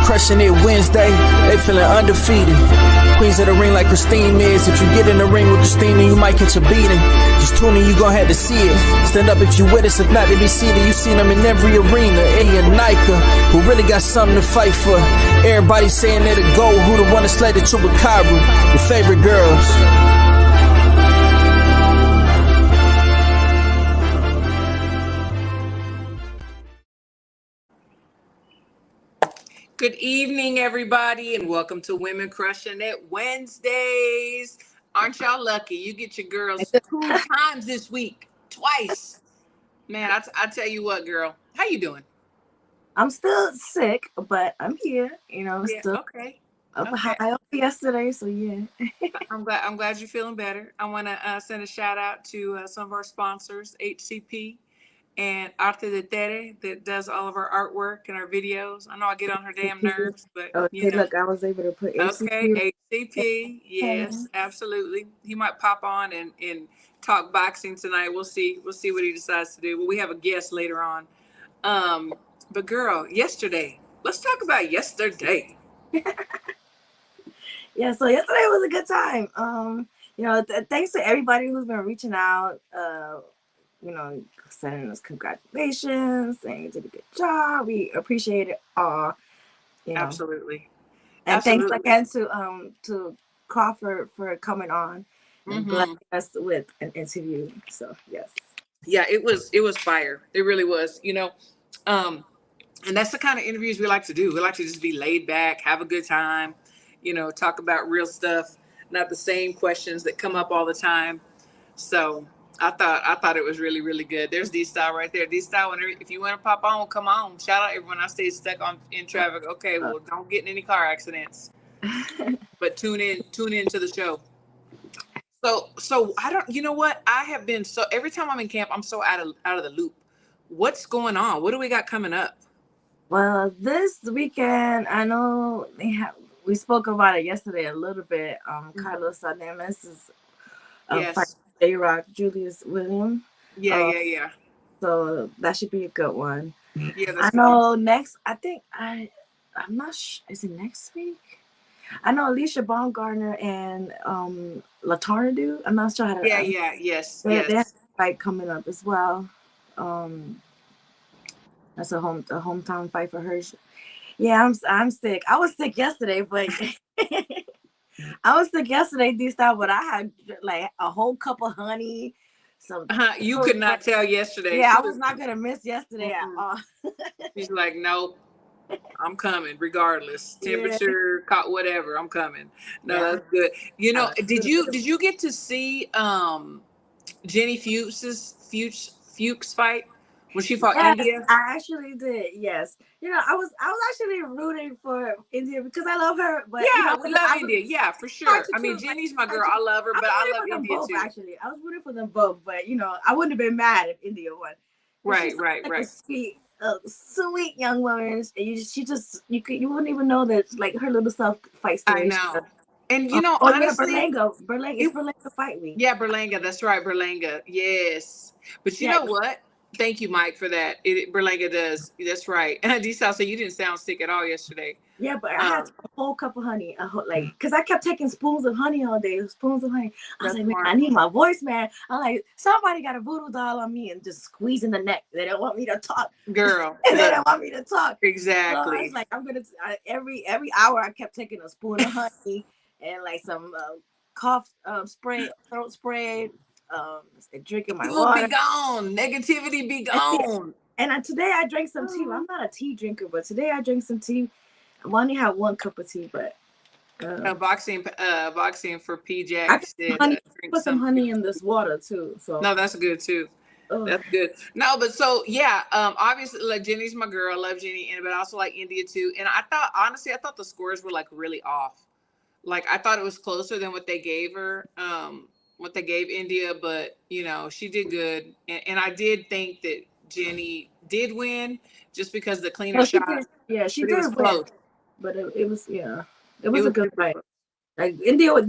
crushing it Wednesday. They feeling undefeated. Queens of the ring like Christine is. If you get in the ring with Christina, you might catch a beating. Just tune in, you gon' have to see it. Stand up if you with us, if not, they be seated. You seen them in every arena. Eddie and Nika, who really got something to fight for. Everybody saying they're the GOAT. Who the one that slayed the Chupacabra? Your favorite girls. Good evening, everybody, and welcome to Women Crushing It Wednesdays. Aren't y'all lucky? You get your girls 2 times this week, twice. Man, I tell you what, girl. How you doing? I'm still sick, but I'm here. You know, Yeah, still okay. high up yesterday, so yeah. I'm glad you're feeling better. I want to send a shout out to some of our sponsors, HCP. And Arte de Tere, that does all of our artwork and our videos. I know I get on her damn nerves, but okay, look, I was able to put HCP. Okay, HCP, yes, absolutely. He might pop on and talk boxing tonight. We'll see what he decides to do. But we have a guest later on. But girl, yesterday. Let's talk about yesterday. Yeah, so yesterday was a good time. You know, thanks to everybody who's been reaching out. You know, sending us congratulations, saying you did a good job. We appreciate it all. You know. Absolutely. And Absolutely. thanks again to Crawford for coming on and blessing us with an interview. So yes. Yeah, it was fire. It really was. You know, and that's the kind of interviews we like to do. We like to just be laid back, have a good time, you know, talk about real stuff, not the same questions that come up all the time. So I thought it was really, really good. There's D-Style right there. D-Style, if you want to pop on, come on. Shout out everyone. I stayed stuck in traffic. Okay, well, don't get in any car accidents. But tune in to the show. So I don't. You know what? I have been so every time I'm in camp, I'm so out of the loop. What's going on? What do we got coming up? Well, this weekend, I know we spoke about it yesterday a little bit. Carlos Adames is yes. J-Rock, Julius Williams. Yeah. So that should be a good one. Yeah, I know next. I think I'm not sure. Is it next week? I know Alicia Baumgartner and Latarna do. I'm not sure how to. Yes. They have a fight coming up as well. That's a hometown fight for her. Yeah, I'm sick. I was sick yesterday, but D-Style, but I had like a whole cup of honey. You could not tell yesterday. Yeah, I was not gonna miss yesterday at all. She's like, nope, I'm coming regardless. Temperature, whatever, I'm coming. No, that's good. You know, did you get to see Jenny Fuchs fight when she fought India? I actually did. Yes. You know, I was actually rooting for India because I love her. But yeah, you know, we love India. Yeah, for sure. I mean, Jenny's my girl. I love her, but I love India both, too. Actually, I was rooting for them both, but you know, I wouldn't have been mad if India won. Right. A sweet young woman. You wouldn't even know that like her little self fight story. I know. And you know, honestly, Berlanga fight week. Yeah, Berlanga. That's right, Berlanga. Yes, but you know what? Thank you, Mike, for that. Berlanga does. That's right. And D-Style said you didn't sound sick at all yesterday. Yeah, but I had a whole cup of honey. Because I kept taking spoons of honey all day. Spoons of honey. I was like, man, I need my voice, man. I'm like, somebody got a voodoo doll on me and just squeezing the neck. They don't want me to talk. Girl. They don't want me to talk. Exactly. So I was like, I'm going to, every hour I kept taking a spoon of honey and like some cough spray, throat spray. Drinking my water. Be gone. Negativity be gone. And today I drank some tea. I'm not a tea drinker, but today I drank some tea. I only had 1 cup of tea, but boxing for PJ. Put some honey in this water too. So no, that's good too. That's good. No, but so yeah, obviously like Jenny's my girl. I love Jenny, but I also like India too. And I thought the scores were like really off. Like I thought it was closer than what they gave her. What they gave India, but you know, she did good. And I did think that Jenny did win just because the cleaner shot. She did win. Close. But it was a good fight. Like India she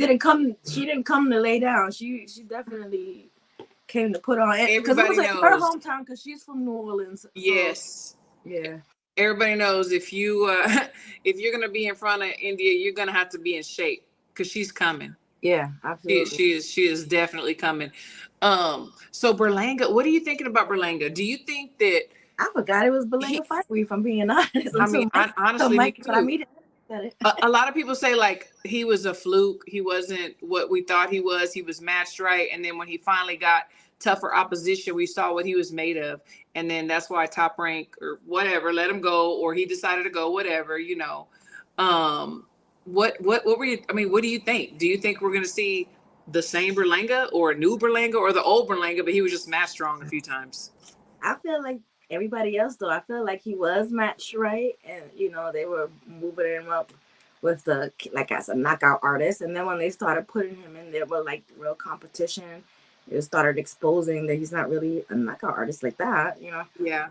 didn't come to lay down. She definitely came to put on it. Because it was like her hometown because she's from New Orleans. So, yes. Yeah. everybody knows if you if you're gonna be in front of India, you're gonna have to be in shape because she's coming. Yeah, absolutely. She is definitely coming. So Berlanga, what are you thinking about Berlanga? Do you think that I forgot it was Belinga he? Fight Week, if I'm being honest. I mean, honestly, me Mike, but I too. mean, said it. A lot of people say like he was a fluke. He wasn't what we thought he was. He was matched right, and then when he finally got tougher opposition, we saw what he was made of, and then that's why Top Rank or whatever let him go, or he decided to go, whatever, you know. What were you? I mean, what do you think? Do you think we're gonna see the same Berlanga or a new Berlanga or the old Berlanga, but he was just match strong a few times? I feel like everybody else though. I feel like he was matched right, and you know they were moving him up with the like as a knockout artist. And then when they started putting him in there with like real competition, it started exposing that he's not really a knockout artist like that. You know. Yeah.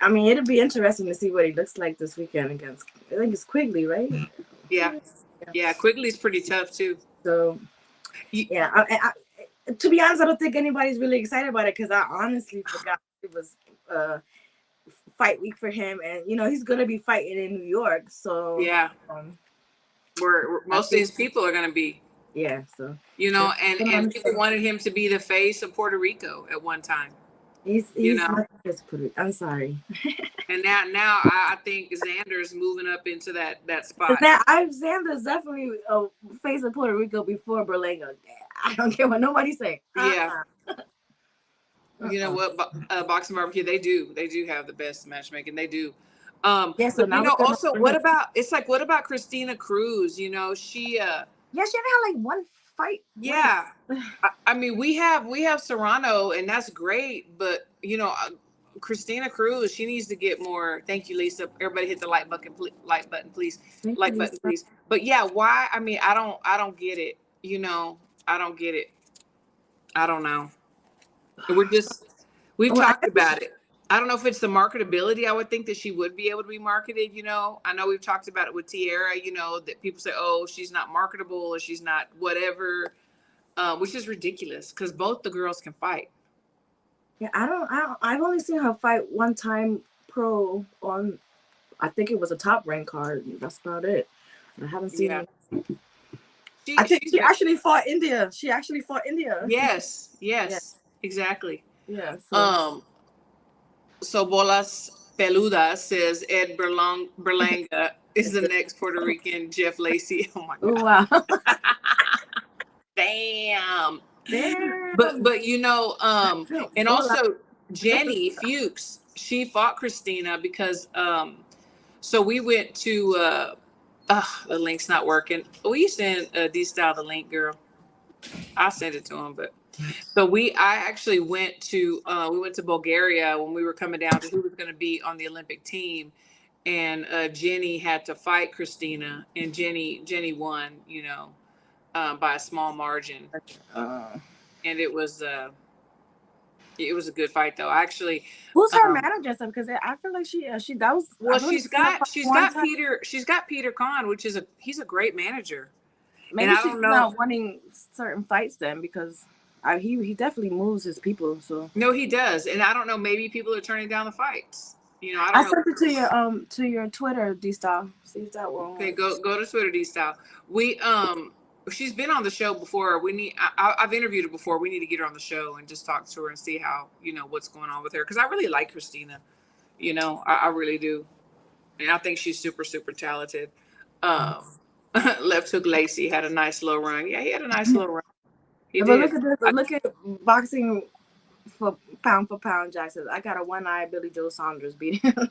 I mean, it'd be interesting to see what he looks like this weekend against. I think it's Quigley, right? Yeah. Quigley's pretty tough too. So, yeah. To be honest, I don't think anybody's really excited about it because I honestly forgot it was fight week for him, and you know he's gonna be fighting in New York. So yeah, where most of his people are gonna be. Yeah. So you know, and people wanted him to be the face of Puerto Rico at one time. He's you know. I'm sorry. And now I think Xander's moving up into that spot. Xander's definitely a face of Puerto Rico before Berlanga. I don't care what nobody say. Yeah. You know what? Boxing Barbecue, they do have the best matchmaking. They do. Yeah, so now you know, also what about Christina Cruz? You know, she yeah, she only had like one fight. Yeah. I mean, we have Serrano, and that's great, but you know, Christina Cruz, she needs to get more. Thank you, Lisa. Everybody hit the like button, please. Like button, please. But yeah, why? I mean, I don't get it. You know, I don't get it. I don't know. We've talked about it. I don't know if it's the marketability. I would think that she would be able to be marketed. You know, I know we've talked about it with Tierra. You know, that people say, "Oh, she's not marketable," or "She's not whatever," which is ridiculous because both the girls can fight. Yeah, I've only seen her fight one time pro on, I think it was a Top Rank card. That's about it. I haven't seen it. I think she actually fought India. Yes, exactly. Yeah. So Bolas Peluda says Ed Berlanga is the next Puerto Rican Jeff Lacey. Oh my God. Wow. Damn. But you know, and also Jenny Fuchs, she fought Christina because so we went to the link's not working. Will you send D-Style the link, girl? I'll send it to him, but so I actually went to Bulgaria when we were coming down to who was going to be on the Olympic team, and Jenny had to fight Christina, and Jenny won, you know, by a small margin, and it was a good fight though. Actually, who's her manager? Because I feel like she that was well. She's got Peter Kahn, which is he's a great manager. Maybe she's not wanting certain fights then because he definitely moves his people. So no, he does, and I don't know. Maybe people are turning down the fights. You know, I sent it to your Twitter, D-Style. See if that will. Okay, go to Twitter, D-Style. She's been on the show before. I've interviewed her before. We need to get her on the show and just talk to her and see how, you know, what's going on with her. Because I really like Christina. You know, I really do. And I think she's super, super talented. Left hook Lacey had a nice little run. Yeah, he had a nice little run. Look at boxing for pound, Jackson. I got a one-eyed Billy Joe Saunders beating him.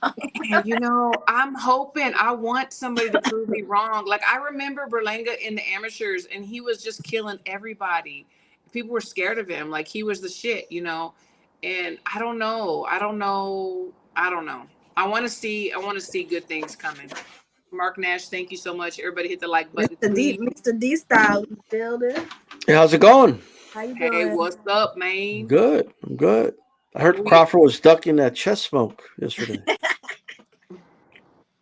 You know, I'm hoping. I want somebody to prove me wrong. Like I remember Berlanga in the amateurs, and he was just killing everybody. People were scared of him, like he was the shit, you know. And I don't know. I want to see good things coming. Mark Nash, thank you so much. Everybody hit the like button. Mr. D-Style building. Hey, how's it going? How you doing? Hey, what's up, man? Good. I'm good. I heard Crawford was ducking that chest smoke yesterday.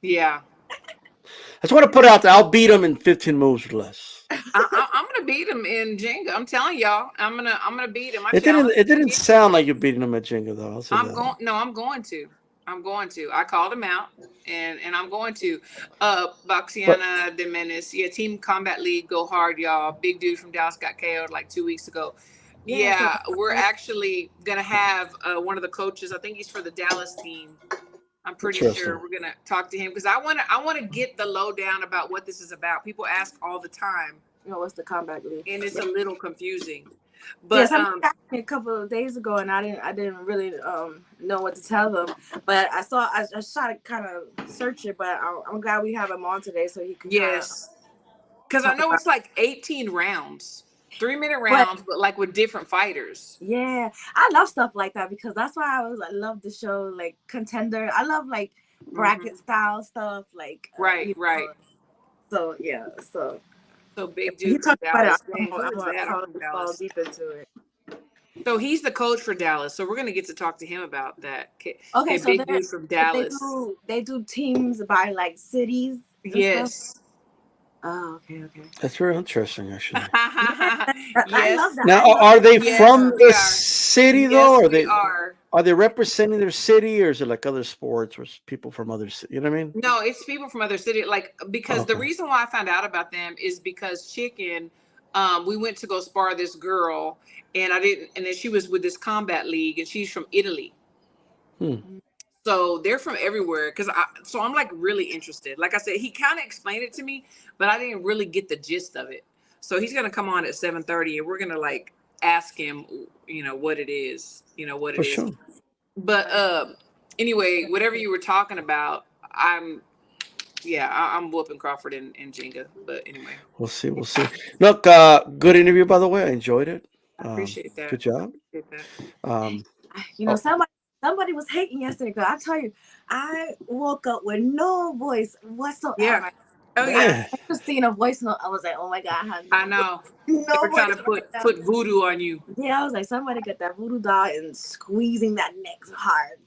Yeah. I just want to put it out there. I'll beat him in 15 moves or less. I'm gonna beat him in Jenga. I'm telling y'all, I'm gonna beat him. It didn't sound like you're beating him at Jenga though. I'm going to. I'm going to. I called him out, and I'm going to. But Baxiana de Menace, yeah, Team Combat League, go hard, y'all. Big dude from Dallas got KO'd like 2 weeks ago. Yeah, so Yeah, we're actually gonna have one of the coaches. I think he's for the Dallas team. I'm pretty sure interesting. we're gonna talk to him because I wanna get the lowdown about what this is about. People ask all the time, what's the combat league? and it's a little confusing. Yeah, But somebody asked me a couple of days ago, and I didn't really know what to tell them. But I tried to kind of search it, but I'm glad we have him on today so he can yes, because I talk know about. it's like 18 rounds, 3-minute But rounds, but like with different fighters. yeah, I love stuff like that because that's why I love the show like Contender. I love like bracket style stuff, like Right, right. So yeah, so So big he dude from talked about it. Dallas. Dang, who I'm is that? I'm gonna from fall Dallas. deep into it. So he's the coach for Dallas. So we're gonna get to talk to him about that. Okay, so Big dude from Dallas. they do teams by like cities and stuff. Yes. Oh, okay. That's very interesting, actually. I love Yes. that. Now, I love are they that. Yes, from we the are. city though? Yes, Or we are. are they representing their city, or is it like other sports or people from other cities? You know what I mean? No, it's people from other cities. Like because the Okay. reason why I found out about them is because Chicken, we went to go spar this girl, and I didn't, and then she was with this combat league, and she's from Italy. Hmm. So they're from everywhere. So I'm like really interested. Like I said, he kind of explained it to me, but I didn't really get the gist of it. So he's gonna come on at 7:30, and we're gonna like ask him, what it is, what For it is. sure. But anyway, whatever you were talking about, I'm whooping Crawford and Jenga. But anyway, We'll see. We'll see. Look, good interview, by the way. I enjoyed it. I appreciate that. Good job. Um, oh, Somebody was hating yesterday. Cause I tell you, I woke up with no voice whatsoever. Yeah. Oh man. yeah. I just seen a voice note. I was like, oh my god, I know. no They were trying to voice put voodoo on you. Yeah, I was like, somebody get that voodoo doll and squeezing that neck hard.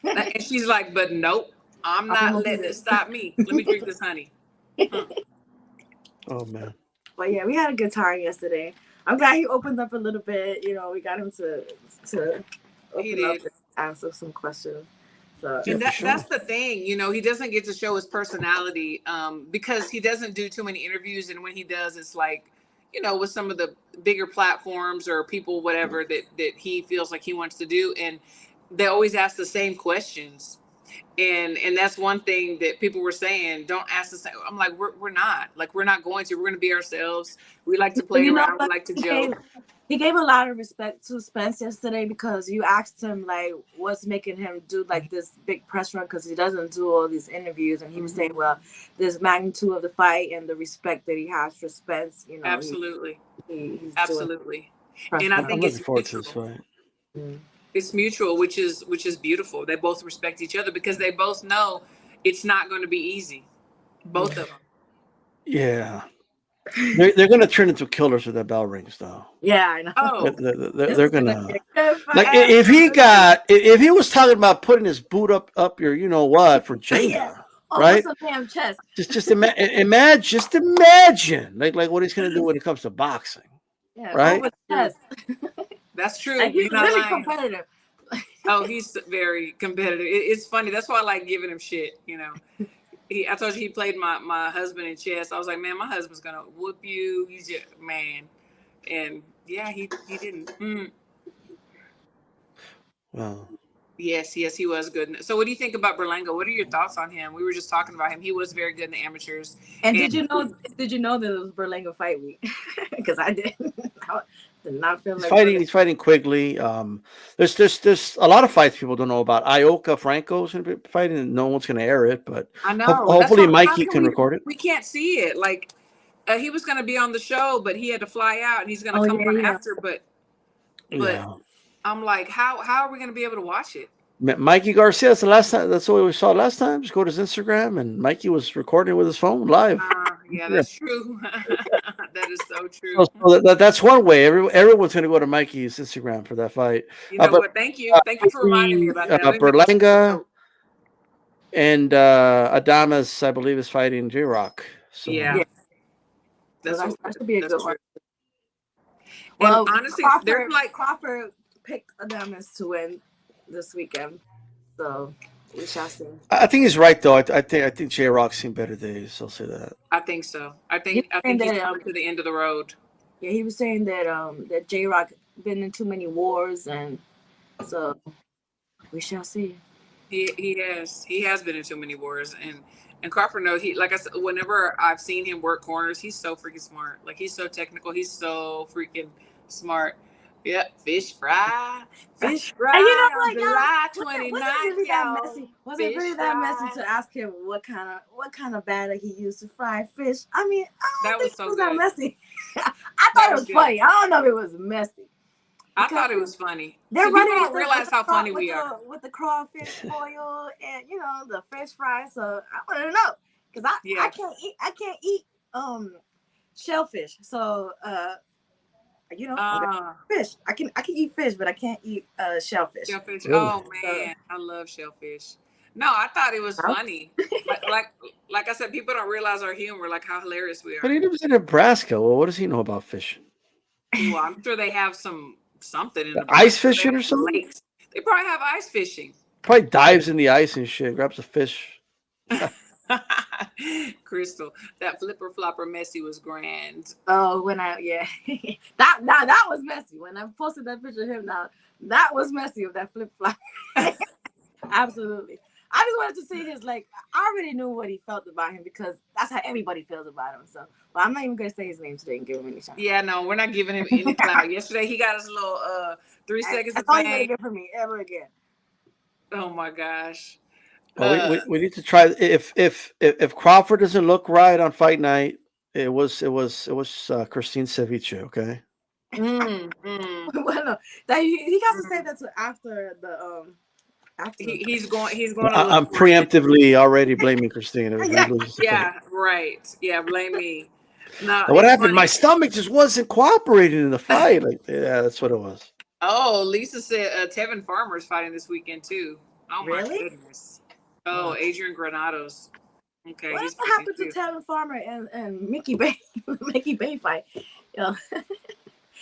And she's like, but nope, I'm not letting it stop me. Let me drink this honey. Oh man. But yeah, we had a good time yesterday. I'm glad he opened up a little bit. We got him to open up and answer some questions. So And Yeah, for sure. that's the thing, he doesn't get to show his personality because he doesn't do too many interviews. And when he does, it's like, with some of the bigger platforms or people, whatever that he feels like he wants to do. And they always ask the same questions. And that's one thing that people were saying, don't ask the same. I'm like, we're not going to, we're going to be ourselves. We like to play around. We like to joke. He gave a lot of respect to Spence yesterday because you asked him like what's making him do like this big press run because he doesn't do all these interviews, and he was saying, well, there's magnitude of the fight and the respect that he has for Spence. Absolutely, he's absolutely. And I think I'm it's looking forward to this mutual. fight. It's mutual, which is beautiful. They both respect each other because they both know it's not going to be easy. Both of them. Yeah. They're going to turn into killers with that bell rings, though. Yeah, I know. Oh, They're going to like if he was talking about putting his boot up your for Jenga, right? Some damn chest. Just imagine like what he's going to do when it comes to boxing, right? Over the chest. That's true. Like, he's not really lying. competitive. Oh, he's very competitive. It's funny. That's why I like giving him shit. I told you he played my husband in chess. I was like, man, my husband's gonna whoop you. He's just man, and yeah, he didn't. Well, yes, he was good. So, what do you think about Berlanga? What are your thoughts on him? We were just talking about him. He was very good in the amateurs. And did you know that it was Berlanga fight week? Because I didn't. I did not feel like he's fighting Quigley. There's a lot of fights people don't know about. Ioka Franco's going to be fighting, and no one's going to air it, but I know. Hopefully Mikey can record it. We can't see it. Like he was going to be on the show, but he had to fly out, and he's going to come on after. But I'm like, how are we going to be able to watch it? Mikey Garcia. That's the last time. That's what we saw last time. Just go to his Instagram, and Mikey was recording with his phone live. Yeah, that's true. That is so true. So that's one way. Everyone's going to go to Mikey's Instagram for that fight. You know what? Thank you for reminding me about that. Berlanga and Adamas, I believe, is fighting J-Rock. So. Yeah. That should be a good one. Well, honestly, they're like Crawford picked Adamas to win this weekend. So We shall see. I think he's right though. I think J Rock's seen better days. I'll say that. I think so. I He think was saying he's that, come to the end of the road. yeah, he was saying that that J Rock been in too many wars, and so we shall see. He has been in too many wars, and Crawford knows he, like I said, whenever I've seen him work corners, he's so freaking smart. Like he's so technical. He's so freaking smart. Yep, fish fry And you know on what, July y'all? Was it 29th, really that y'all. messy? Was it Fish really that messy fry. to ask him what kind of batter he used to fry fish? I mean, I That don't was think so it was that good. messy. I That thought it was was good. funny. I don't know if it was messy. I thought it was funny. They're See, people running don't realize how funny we are. with the crawfish foil and the fish fry. So I want to know because I can't eat shellfish. So fish. I can eat fish, but I can't eat shellfish. Shellfish. Really? Oh man, I love shellfish. No, I thought it was funny. Like I said, people don't realize our humor, like how hilarious we But are. he lives in Nebraska. Well, what does he know about fishing? Well, I'm sure they have something in the Ice fishing or something? lakes. They probably have ice fishing. Probably dives in the ice and shit, grabs a fish. Crystal, that flipper flopper messy was grand. Oh, that was messy. When I posted that picture of him, now that was messy with that flip flop. Absolutely. I just wanted to see his I already knew what he felt about him because that's how everybody feels about him. So, but I'm not even gonna say his name today and give him any chance. Yeah, no, we're not giving him any clout. Yesterday he got his little 3 seconds of That's all you're gonna fame. get from me ever again. Oh my gosh. Well, we need to try if Crawford doesn't look right on fight night. It was Christine Ceviche, okay? Well, no, he got to say that to after the after. He's going to I'm preemptively already blaming Christine. Yeah, right. Yeah, blame me. No, what happened? funny. My stomach just wasn't cooperating in the fight. Yeah, that's what it was. Oh, Lisa said Tevin Farmer's fighting this weekend too. Oh my goodness. Oh, Adrian Granados. Okay. What happened to Tevin Farmer and Mickey Bay? Mickey Bay fight. I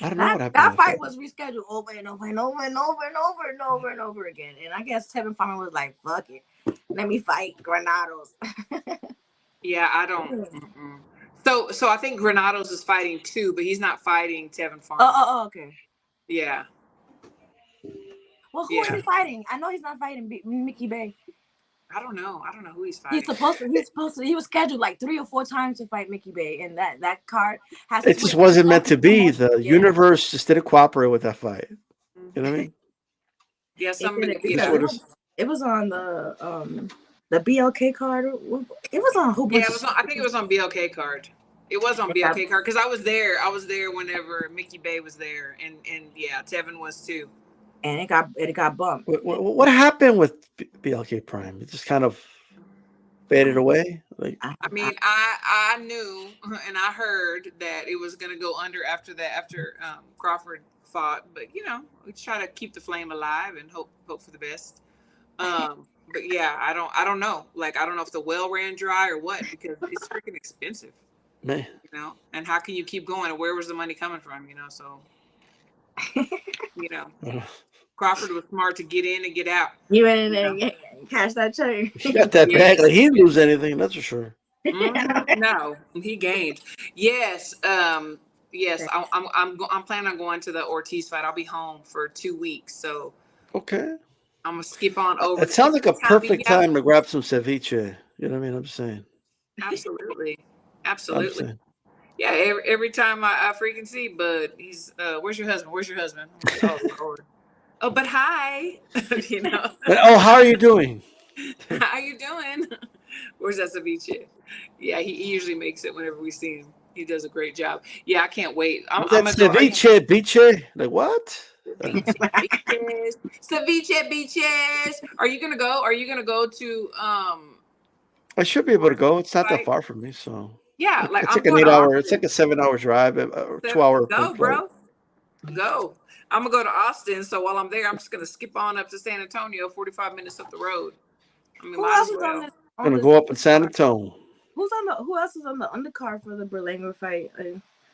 don't know what happened. That fight was rescheduled over and over and over and over and over and over and over again. And I guess Tevin Farmer was like, "Fuck it, let me fight Granados." Yeah, I don't. So I think Granados is fighting too, but he's not fighting Tevin Farmer. Oh, okay. Yeah. Well, who is he fighting? I know he's not fighting Mickey Bay. I don't know who he's fighting. He was scheduled like 3 or 4 times to fight Mickey Bay, and that card has. It just wasn't meant to be. The universe just didn't cooperate with that fight. You know what I mean? Yeah, it was on the BLK card. It was on a whole bunch. Yeah, I think it was on BLK card. It was on BLK card because I was there. I was there whenever Mickey Bay was there, and yeah, Tevin was too. And it got bumped. What happened with BLK Prime? It just kind of faded away. I mean, I knew and I heard that it was going to go under after Crawford fought, but we try to keep the flame alive and hope for the best. But yeah, I don't know. I don't know if the well ran dry or what, because it's freaking expensive. Man. And how can you keep going? And where was the money coming from? So Crawford was smart to get in and get out. You went in there and cash that check. He got that bag. He didn't lose anything, that's for sure. No, he gained. Yes. Yes. I'm planning on going to the Ortiz fight. I'll be home for 2 weeks, so okay. I'm gonna skip on over. It sounds like a perfect time to grab some ceviche. You know what I mean? I'm just saying. Absolutely. Yeah, every time I freaking see Bud, he's where's your husband? Oh Lord. Oh, but hi. Oh, how are you doing? How you doing? Where's that ceviche? Yeah, he usually makes it whenever we see him. He does a great job. Yeah, I can't wait. I'm ceviche, biche. Like what? Ceviche beaches. Are you gonna go to I should be able to go. It's not that far from me, so yeah, it's like an 8-hour. It's like a 7-hour drive, or 2-hour. Go, bro. Go. I'm gonna go to Austin, so while I'm there, I'm just gonna skip on up to San Antonio, 45 minutes up the road. I mean, I'm gonna go up in San Antonio. Who else is on the undercard for the Berlanger fight?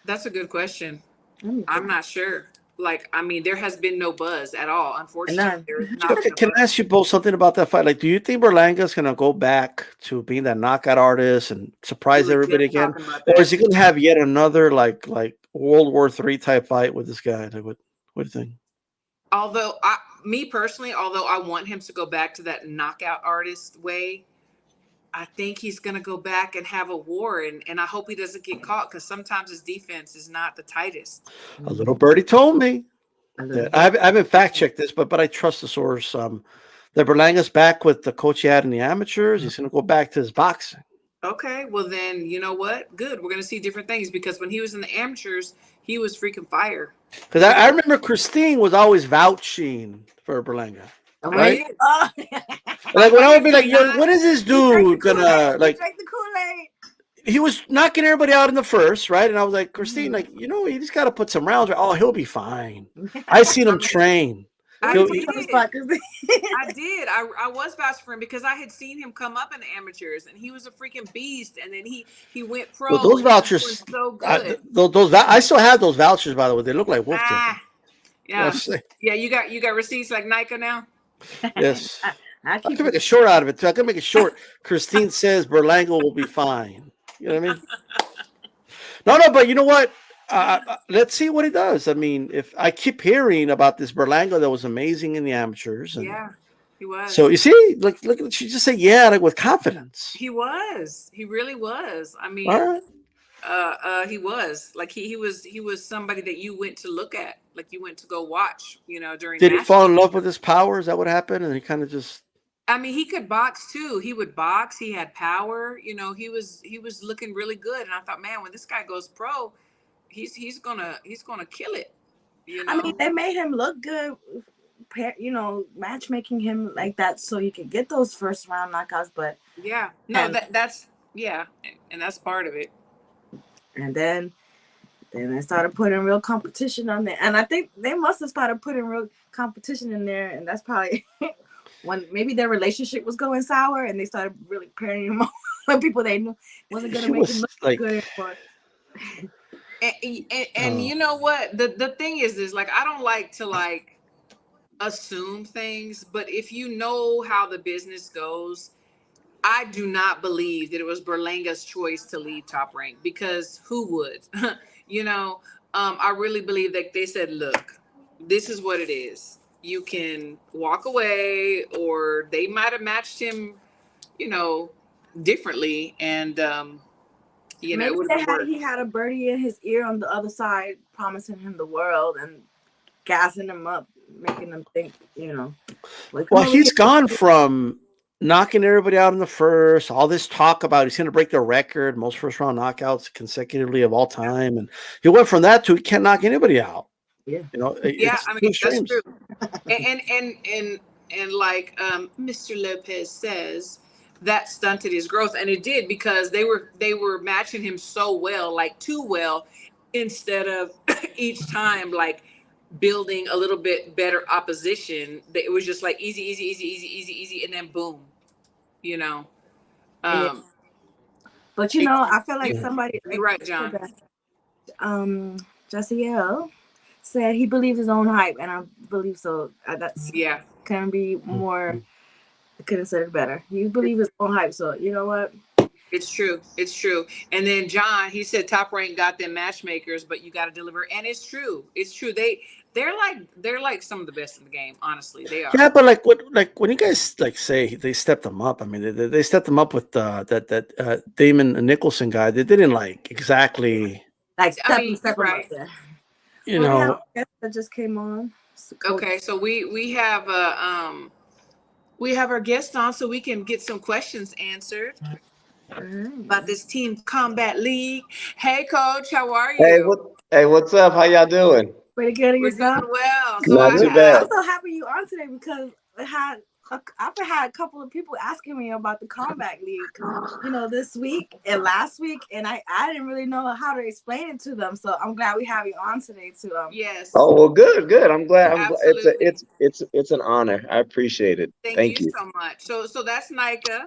That's a good question. I'm not sure. Like, I mean, there has been no buzz at all. Unfortunately, None. there has So, not been a can I buzz. ask you both something about that fight? Like, do you think Berlanga's gonna go back to being that knockout artist and We surprise were everybody just again, talking about or is that. he gonna have yet another like World War III type fight with this guy? Like, what do you think? Although me personally, although I want him to go back to that knockout artist way, I think he's going to go back and have a war. And I hope he doesn't get caught, because sometimes his defense is not the tightest. A little birdie told me A little that bit. I haven't fact checked this, but I trust the source. That Berlanga's back with the coach he had in the amateurs. He's gonna go back to his boxing. Okay, well then, you know what? Good. We're going to see different things, because when he was in the amateurs, he was freaking fire. Because I remember Christine was always vouching for Berlanga. Right? Really? Oh. Like when I would be like, Did "Yo, not- what is this He drank dude the Kool-Aid. gonna He like?" drank the Kool-Aid. He was knocking everybody out in the first, right? And I was like, Christine, Mhm. like, you just got to put some rounds. Oh, he'll be fine. I seen him train. I He'll- did. Those fuckers. I did. I was vouching for him, because I had seen him come up in the amateurs, and he was a freaking beast. And then he went pro. Well, those and he was vouchers, doing so good. I still have those vouchers, by the way. They look like wolf tickets. Yeah, Yes. yeah. You got receipts like Nika now. Yes. I I keep can make a short out of it too. I can make it short. Christine says Berlanga will be fine. You know what I mean? No, but you know what? Let's see what he does. I mean, if I keep hearing about this Berlanga that was amazing in the amateurs, and Yeah, he was. so you see, look, she just said yeah, like with confidence. He was. He really was. I mean, All right. he was like he was somebody that you went to look at, like you went to go watch. During Did he matches. fall in love with his power? Is that what happened? And he kind of just I mean, he could box too. He would box. He had power. He was looking really good. And I thought, man, when this guy goes pro, he's gonna kill it. I mean, they made him look good, matchmaking him like that so he could get those first round knockouts. But Yeah. No, and, that's yeah, and that's part of it. and then they started putting real competition on there, and I think they must have started putting real competition in there, and that's probably when maybe their relationship was going sour, and they started really pairing him up with people they knew wasn't gonna he make was him look like, good anymore. And you know what? The thing is this, like, I don't like to like assume things, but if you know how the business goes, I do not believe that it was Berlanga's choice to leave Top Rank, because who would? you know, I really believe that they said, look, this is what it is. You can walk away, or they might have matched him, differently, and it Maybe would have worked. he had a birdie in his ear on the other side, promising him the world and gassing him up, making him think, like, well, he's gone from knocking everybody out in the first, all this talk about he's going to break the record, most first round knockouts consecutively of all time. And he went from that to he can't knock anybody out. Yeah. Yeah, It's I two mean, that's extremes. true. And like Mr. Lopez says, that stunted his growth, and it did, because they were matching him so well, like too well, instead of each time like building a little bit better opposition. It was just like easy, easy, easy, easy, easy, easy, and then boom, you know. Yeah. But I feel like somebody You're right, John. Jessiel said he believes his own hype, and I believe so. That's couldn't be more. I couldn't have said it better. He believes his own hype, so you know what? It's true. It's true. And then John, he said Top Rank got them matchmakers, but you got to deliver. And it's true. It's true. They're like some of the best in the game. Honestly, they are. Yeah, but like when you guys like say they stepped them up, I mean they stepped them up with that Damon Nicholson guy. They didn't like exactly like step right. up there. You know, that just came on. Okay, so we have our guest on, so we can get some questions answered about this Team Combat League. Hey, Coach, how are you? Hey, what's up? How y'all doing? Pretty good. We're doing well. So not too bad. I'm so happy you're on today, because I've had a couple of people asking me about the Combat League, this week and last week, and I didn't really know how to explain it to them. So I'm glad we have you on today to Yes. Oh well, good. I'm glad. Absolutely. It's an honor. I appreciate it. Thank you so much. So that's Nika,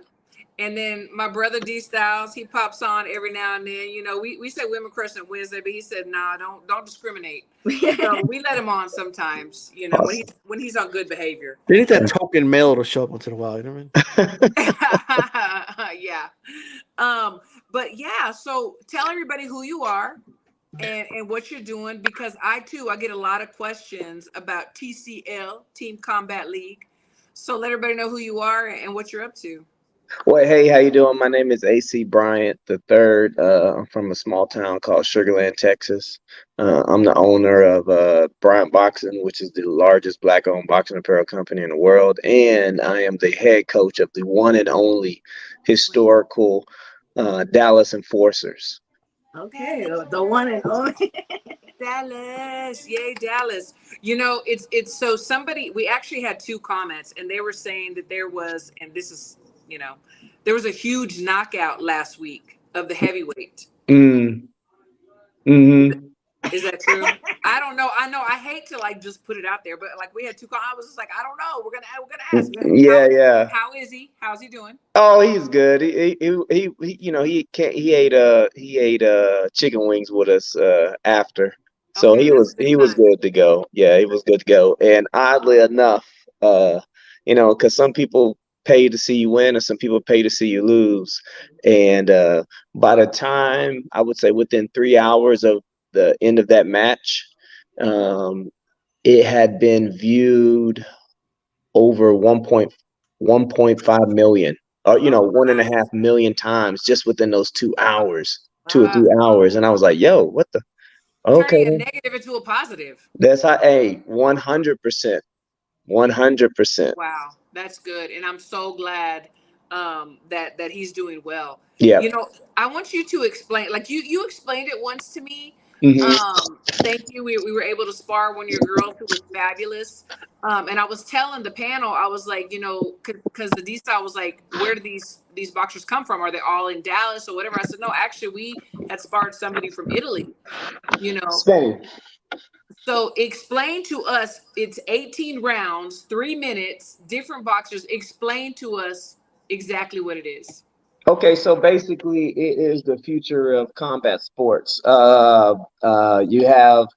And then my brother D Styles, he pops on every now and then. You know, we say Women Crush on Wednesday, but he said, nah, don't discriminate. So we let him on sometimes, you know, Awesome. when he's on good behavior. They need that token male to show up once in a while. You know what I mean? Yeah. But yeah, so tell everybody who you are and what you're doing, because I get a lot of questions about TCL, Team Combat League. So let everybody know who you are and what you're up to. Well, hey, how you doing? My name is AC Bryant the third. I'm from a small town called Sugarland, Texas. I'm the owner of Bryant Boxing, which is the largest black-owned boxing apparel company in the world, and I am the head coach of the one and only historical Dallas Enforcers. Okay, the one and only. Dallas, yay Dallas. You know, it's so somebody, we actually had two comments and they were saying that there was, and this is, you know, there was a huge knockout last week of the heavyweight. Mm-hmm. Is that true? I don't know. I hate to like just put it out there, but like we had two I was just like, I don't know. We're gonna ask. Yeah. How is he? How's he doing? Oh, he's good. He you know, he ate chicken wings with us after. So Okay, that's a good he was sign. good to go. Yeah, he was good to go. And oddly enough, you know, because some people pay to see you win and some people pay to see you lose. And by the time, I would say within 3 hours of the end of that match, it had been viewed over 1.5 million, or you know, Oh, 1.5 million times just within those 2 hours, 2 or 3 wow. hours. And I was like, yo, what the? Okay, Turning a then. negative into a positive. That's how, hey, 100%. 100%. Wow, that's good, and I'm so glad that he's doing well. Yeah. You know, I want you to explain, like you explained it once to me. Hmm. Thank you. We were able to spar one of your girls who was fabulous. And I was telling the panel, I was like, you know, because the D style was like, where do these boxers come from? Are they all in Dallas or whatever? I said, no, actually, we had sparred somebody from Italy. You know, Spain. so explain to us, it's 18 rounds, 3 minutes, different boxers. Explain to us exactly what it is. Okay, so basically, it is the future of combat sports. You have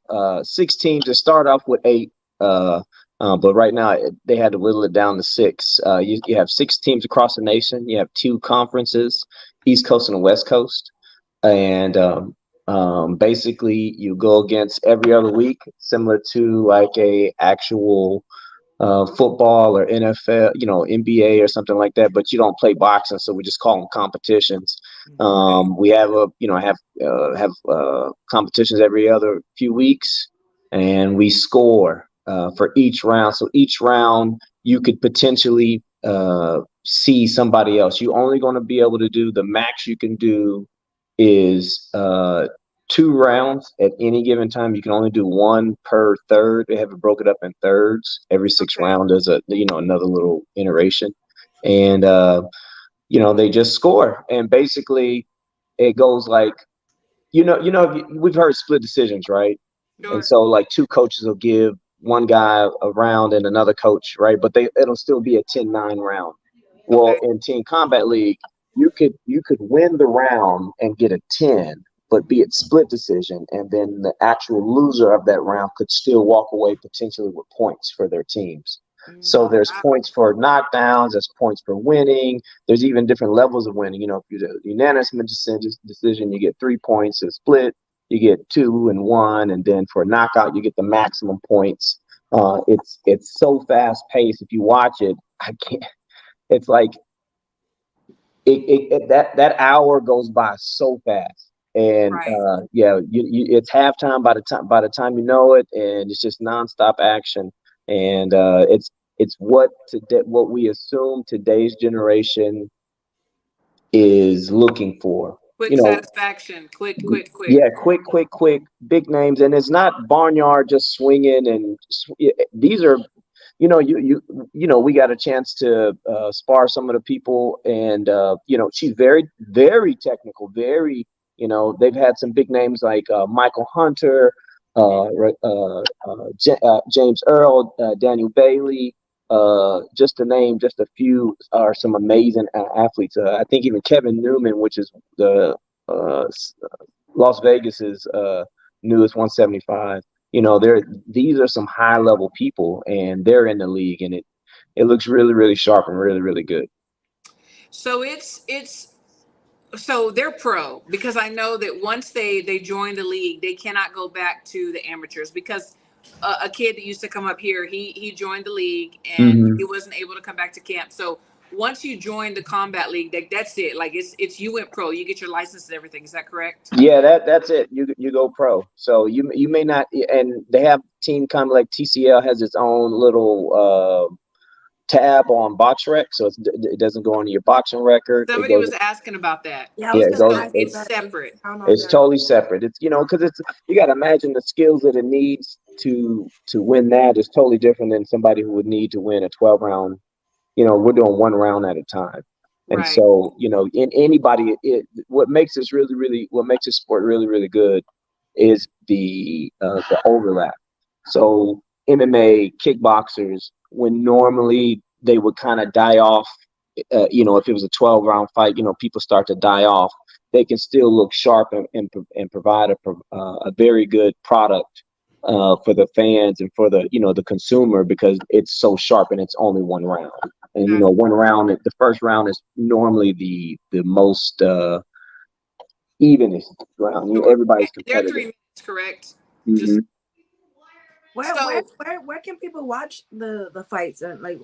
6 teams to start off with 8, but right now they had to whittle it down to 6. You have 6 teams across the nation. You have 2 conferences, East Coast and the West Coast, and basically you go against every other week, similar to like a actual football or NFL, you know, NBA or something like that, but you don't play boxing, so we just call them competitions. We have competitions every other few weeks, and we score for each round. So each round you could potentially see somebody else. You're only going to be able to do the max you can do is 2 rounds at any given time. You can only do 1 per third. They have it broken up in thirds. Every 6th Okay. round is another little iteration, and they just score. And basically, it goes like we've heard split decisions, right? And Sure. so like 2 coaches will give one guy a round and another coach, right? But it'll still be a 10-9 round. Well, Okay. in Team Combat League, you could win the round and get a 10, but be it split decision, and then the actual loser of that round could still walk away potentially with points for their teams. So there's points for knockdowns, there's points for winning. There's even different levels of winning. You know, if you do unanimous decision, you get 3 points. A split, you get 2 and 1, and then for a knockout, you get the maximum points. It's so fast paced. If you watch it, I can't. It's like that hour goes by so fast, and Right. it's halftime by the time you know it, and it's just nonstop action, and it's what we assume today's generation is looking for. Quick You know, satisfaction. Quick. yeah, quick, big names, and it's not barnyard just swinging. And these are, we got a chance to spar some of the people, and she's very, very technical. Very, they've had some big names like Michael Hunter, James Earl, Daniel Bailey. just to name just a few, are some amazing athletes. I think even Kevin Newman, which is the Las Vegas's newest 175. These are some high level people, and they're in the league, and it looks really, really sharp and really, really good. So so they're pro, because I know that once they join the league, they cannot go back to the amateurs, because a kid that used to come up here, he joined the league and he wasn't able to come back to camp. So once you join the combat league, that's it. Like it's you went pro, you get your license and everything. Is that correct? Yeah, that's it. You go pro. So you may not, and they have team kind of like TCL has its own little tab on BoxRec, so it doesn't go into your boxing record. Somebody was asking about that. Yeah, I was Yeah, gonna ask it's that. separate. It's totally separate. It's because you got to imagine the skills that it needs to win that is totally different than somebody who would need to win a 12 round. We're doing one round at a time. And Right. so, in anybody, what makes this what makes this sport really, really good is the overlap. So MMA kickboxers, when normally they would kind of die off, if it was a 12-round fight, people start to die off. They can still look sharp and provide a very good product for the fans and for the consumer, because it's so sharp and it's only one round. And one round, the first round is normally the most evenest round. Everybody's They're competitive. 3 minutes, correct? Mm-hmm. Where can people watch the fights, and like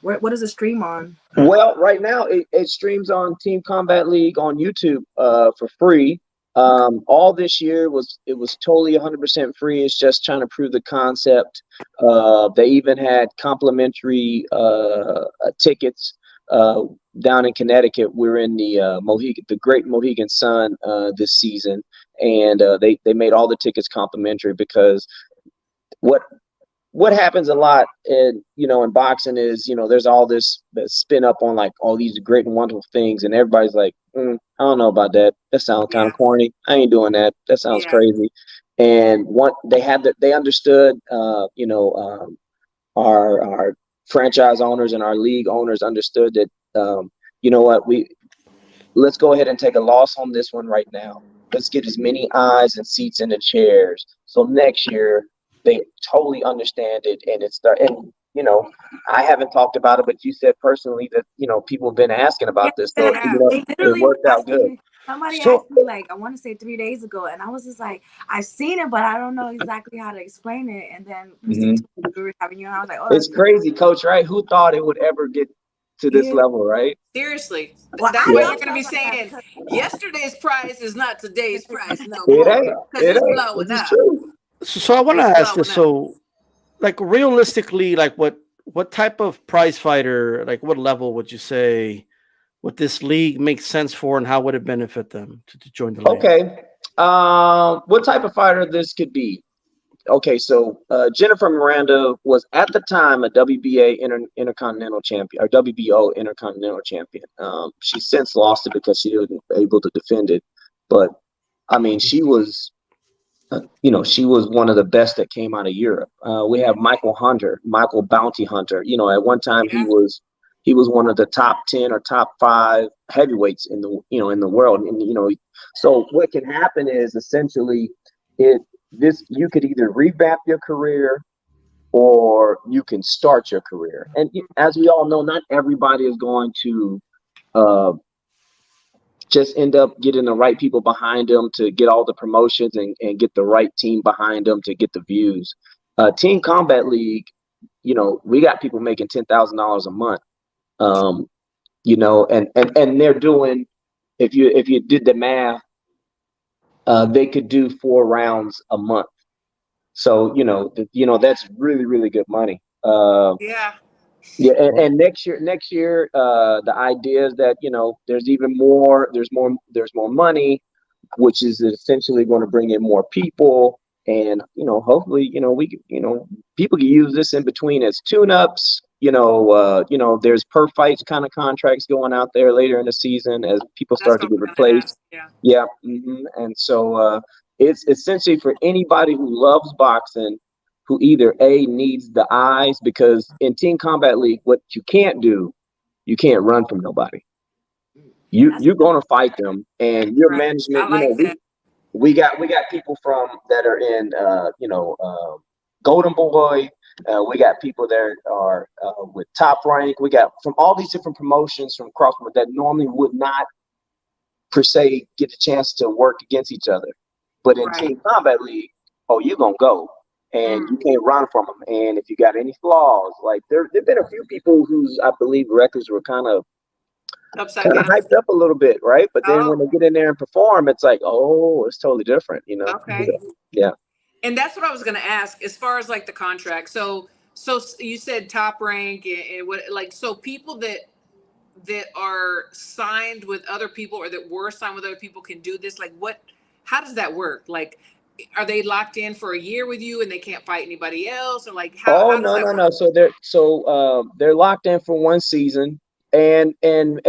what is the stream on? Well, right now it streams on Team Combat League on YouTube for free. All this year it was totally 100% free. It's just trying to prove the concept. They even had complimentary tickets down in Connecticut. We're in the Great Mohegan Sun this season, and they made all the tickets complimentary, because what happens a lot in boxing is there's all this spin up on like all these great and wonderful things, and everybody's like, I don't know about that. That sounds kind of corny. I ain't doing that. That sounds crazy. And they understood. Our franchise owners and our league owners understood that. Let's go ahead and take a loss on this one right now. Let's get as many eyes and seats in the chairs, so next year they totally understand it, and I haven't talked about it, but you said personally that people have been asking about this, so it worked out good. Somebody asked me, like, I want to say 3 days ago, and I was just like, I've seen it, but I don't know exactly how to explain it. And then we were having you, and I was like, oh, it's crazy, Coach, right? Who thought it would ever get to this level, right? Seriously. Well, that's why you're going to be saying yesterday's price is not today's price no more. Because it's blowing up. True. So I want to ask this. So, like, realistically, like what type of prize fighter, like what level would you say would this league make sense for, and how would it benefit them to join the league? Okay. What type of fighter this could be? Okay, so Jennifer Miranda was at the time a WBA Intercontinental Champion, or WBO Intercontinental Champion. She since lost it because she wasn't able to defend it. But I mean, she was one of the best that came out of Europe. We have Michael Bounty Hunter. At one time he was one of the top 10 or top 5 heavyweights in the world. And so what can happen is essentially you could either revamp your career or you can start your career. And as we all know, not everybody is going to just end up getting the right people behind them to get all the promotions and get the right team behind them to get the views. Team Combat League, we got people making $10,000 a month. And they're doing, if you did the math, they could do 4 rounds a month. So, that's really, really good money. And next year, the idea is that, there's more money, which is essentially going to bring in more people. And, hopefully, people can use this in between as tune-ups. There's per fights kind of contracts going out there later in the season as people start to get replaced. And so it's essentially for anybody who loves boxing, who either A, needs the eyes, because in Team Combat League, what you can't do, you can't run from nobody. You're going to fight them, and your Right. management, I like that. we got people from that are in Golden Boy. We got people that are with Top Rank. We got from all these different promotions from Crossbow that normally would not per se get a chance to work against each other. But in Right. Team Combat League, oh, you're gonna go, and you can't run from them. And if you got any flaws, like there've been a few people whose I believe records were kind of Upside down. hyped up a little bit, right? But then when Oh, they get in there and perform, it's like, oh, it's totally different, okay. Yeah. And that's what I was going to ask as far as like the contract. So you said Top Rank and what, like, so people that are signed with other people or that were signed with other people can do this. Like how does that work? Like, are they locked in for a year with you and they can't fight anybody else? Or like, Oh, how does that work? no. So they're locked in for one season, and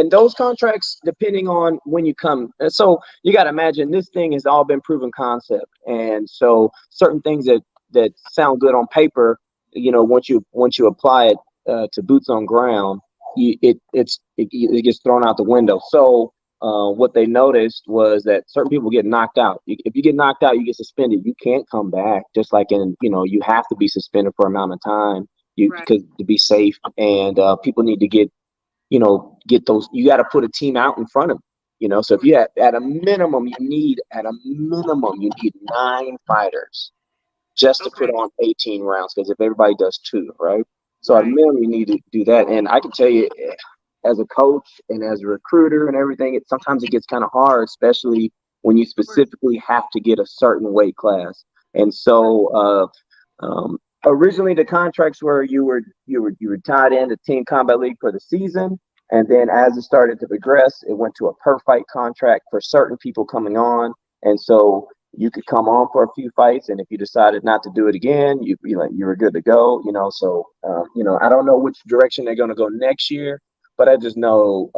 those contracts depending on when you come. And so you got to imagine this thing has all been proven concept, and so certain things that sound good on paper, once you apply it to boots on ground, it gets thrown out the window. So what they noticed was that certain people get knocked out. If you get knocked out, you get suspended. You can't come back. Just like you have to be suspended for an amount of time because to be safe. And people need to get those. You got to put a team out in front of them. So if you at a minimum, you need 9 fighters just to put on 18 rounds. Because if everybody does 2, right? So at a minimum, you need to do that. And I can tell you, as a coach and as a recruiter and everything, sometimes it gets kind of hard, especially when you specifically have to get a certain weight class. And so originally the contracts were you were tied into Team Combat League for the season, and then as it started to progress, it went to a per fight contract for certain people coming on, and so you could come on for a few fights, and if you decided not to do it again, you were good to go. So I don't know which direction they're going to go next year. But I just know,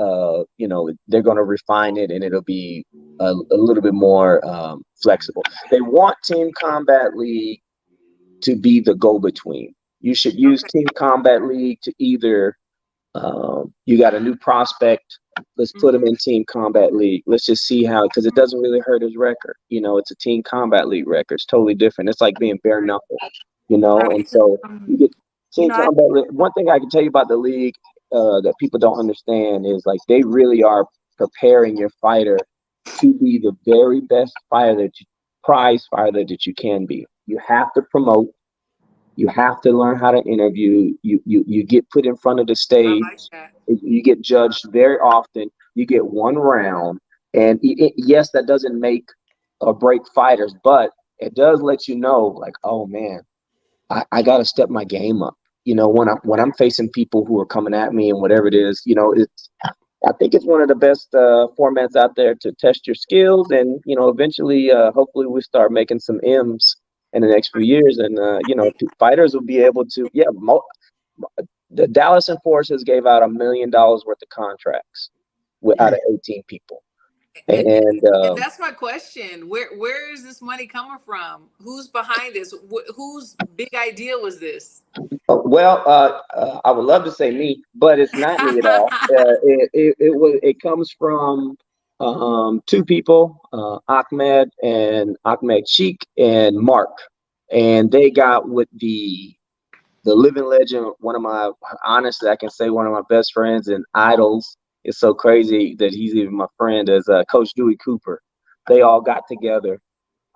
they're going to refine it, and it'll be a little bit more flexible. They want Team Combat League to be the go-between. You should use Team Combat League to either you got a new prospect, let's put him in Team Combat League. Let's just see how, because it doesn't really hurt his record. It's a Team Combat League record. It's totally different. It's like being bare knuckle, and so you get Team Combat League. One thing I can tell you about the league that people don't understand is like they really are preparing your fighter to be the very best prize fighter that you can be. You have to promote. You have to learn how to interview. You get put in front of the stage. You get judged very often. You get one round, and yes, that doesn't make or break fighters, but it does let you know, like, oh man, I got to step my game up. When I'm facing people who are coming at me and whatever it is, I think it's one of the best formats out there to test your skills, and eventually, hopefully, we start making some M's in the next few years, and fighters will be able to. Yeah, the Dallas Enforcers gave out $1 million worth of contracts out of 18 people. And that's my question. Where is this money coming from? Who's behind this? Whose big idea was this? Well, I would love to say me, but it's not me at all. It comes from 2 people, Ahmed Sheikh and Mark, and they got with the living legend. Honestly, I can say one of my best friends and idols. It's so crazy that he's even my friend, as Coach Dewey Cooper. They all got together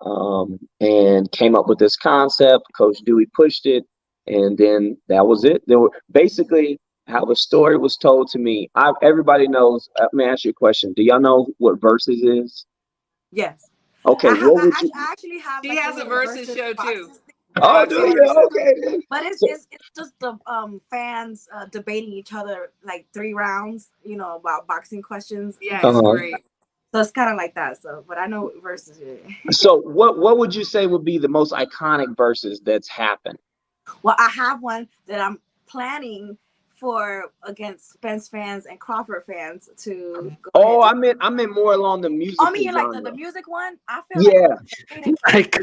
and came up with this concept. Coach Dewey pushed it, and then that was it. There were basically how the story was told to me. Everybody knows. Let me ask you a question. Do y'all know what Versus is? Yes. Okay. I actually have. She has a Versus show too. Oh, do you? Okay. But it's just the fans debating each other like 3 rounds, about boxing questions. Yeah, it's great. So it's kind of like that. So, but I know Versus. So what would you say would be the most iconic Versus that's happened? Well, I have one that I'm planning for against Spence fans and Crawford fans to go. Oh, I meant more along the music. Oh, I mean, like the music one. I feel like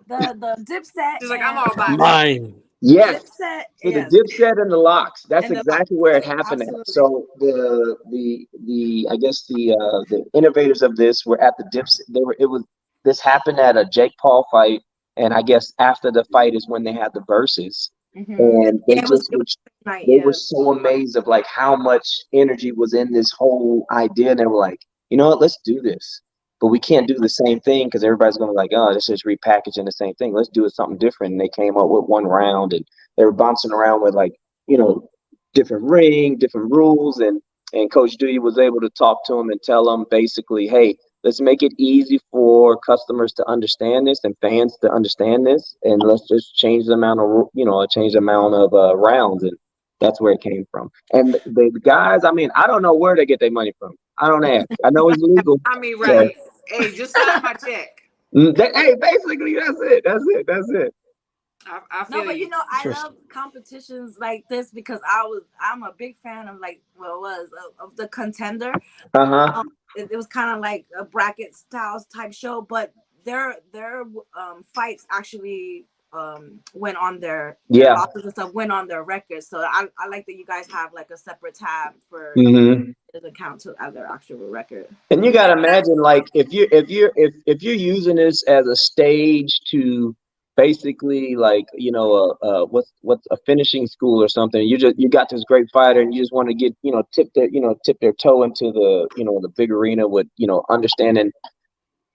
the Dipset She's like, I'm and all about it. Mine. Yes. Dipset, So the yes, Dipset and the locks. That's and the exactly where it yes, happened at. absolutely. So the I guess the innovators of this were at the Dipset. This happened at a Jake Paul fight, and I guess after the fight is when they had the verses, and Yeah, it was night. they were Yeah, so amazed of like how much energy was in this whole idea, and they were like, you know what, let's do this. But we can't do the same thing because everybody's going to like, oh, this is repackaging the same thing. Let's do it something different. And they came up with one round, and they were bouncing around with like, you know, different ring, different rules, and Coach Dewey was able to talk to them and tell them basically, hey, let's make it easy for customers to understand this and fans to understand this, and let's just change the amount of rounds, and that's where it came from. And the guys, I mean, I don't know where they get their money from. I don't ask. I know it's legal. I mean, So, right. Hey, just sign my check. hey, basically, that's it. That's it. I feel no, but you. you know, I Interesting. love competitions like this because I'm a big fan of like of the Contender. Uh-huh. It was kind of like a bracket styles type show, but their fights actually went on their Yeah. losses and stuff went on their records. So I like that you guys have like a separate tab for Mm-hmm. the account to add their actual record. And you got to imagine, like, if you're using this as a stage to basically, like, you know, what's a finishing school or something. You got this great fighter, and you just want to get, you know, tip their toe into the, you know, the big arena with, you know, understanding.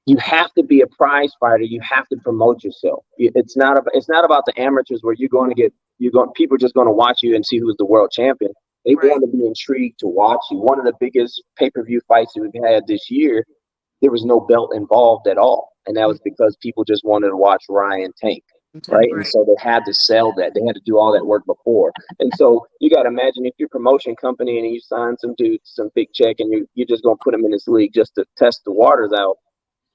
You have to be a prize fighter. You have to promote yourself. It's not about the amateurs where people are just going to watch you and see who's the world champion. They Right. want to be intrigued to watch you. One of the biggest pay-per-view fights that we've had this year, there was no belt involved at all, and that was because people just wanted to watch Ryan tank, right? And Right. so they had to sell that. They had to do all that work before. And so you got to imagine if you're a promotion company and you sign some dude, some big check, and you're just going to put him in this league just to test the waters out.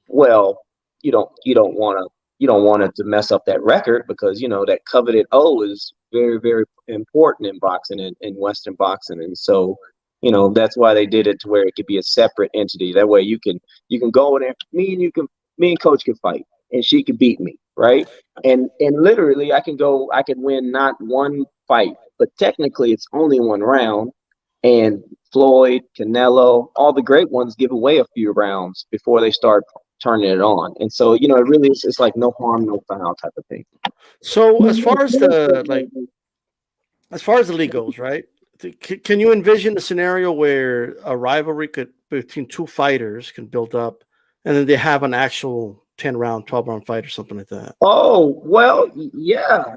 Well, you don't want it to mess up that record, because you know that coveted O is very, very important in boxing and in Western boxing. And so, you know, that's why they did it to where it could be a separate entity. That way you can go in there, me and Coach can fight, and she could beat me, right? And literally I can win not one fight, but technically it's only one round. And Floyd, Canelo, all the great ones give away a few rounds before they start turning it on. And so, you know, it really is, it's like no harm, no foul type of thing. So as far as the league goes, right? Can you envision a scenario where a rivalry between two fighters can build up, and then they have an actual 10-round, 12-round fight or something like that? Oh, well, yeah,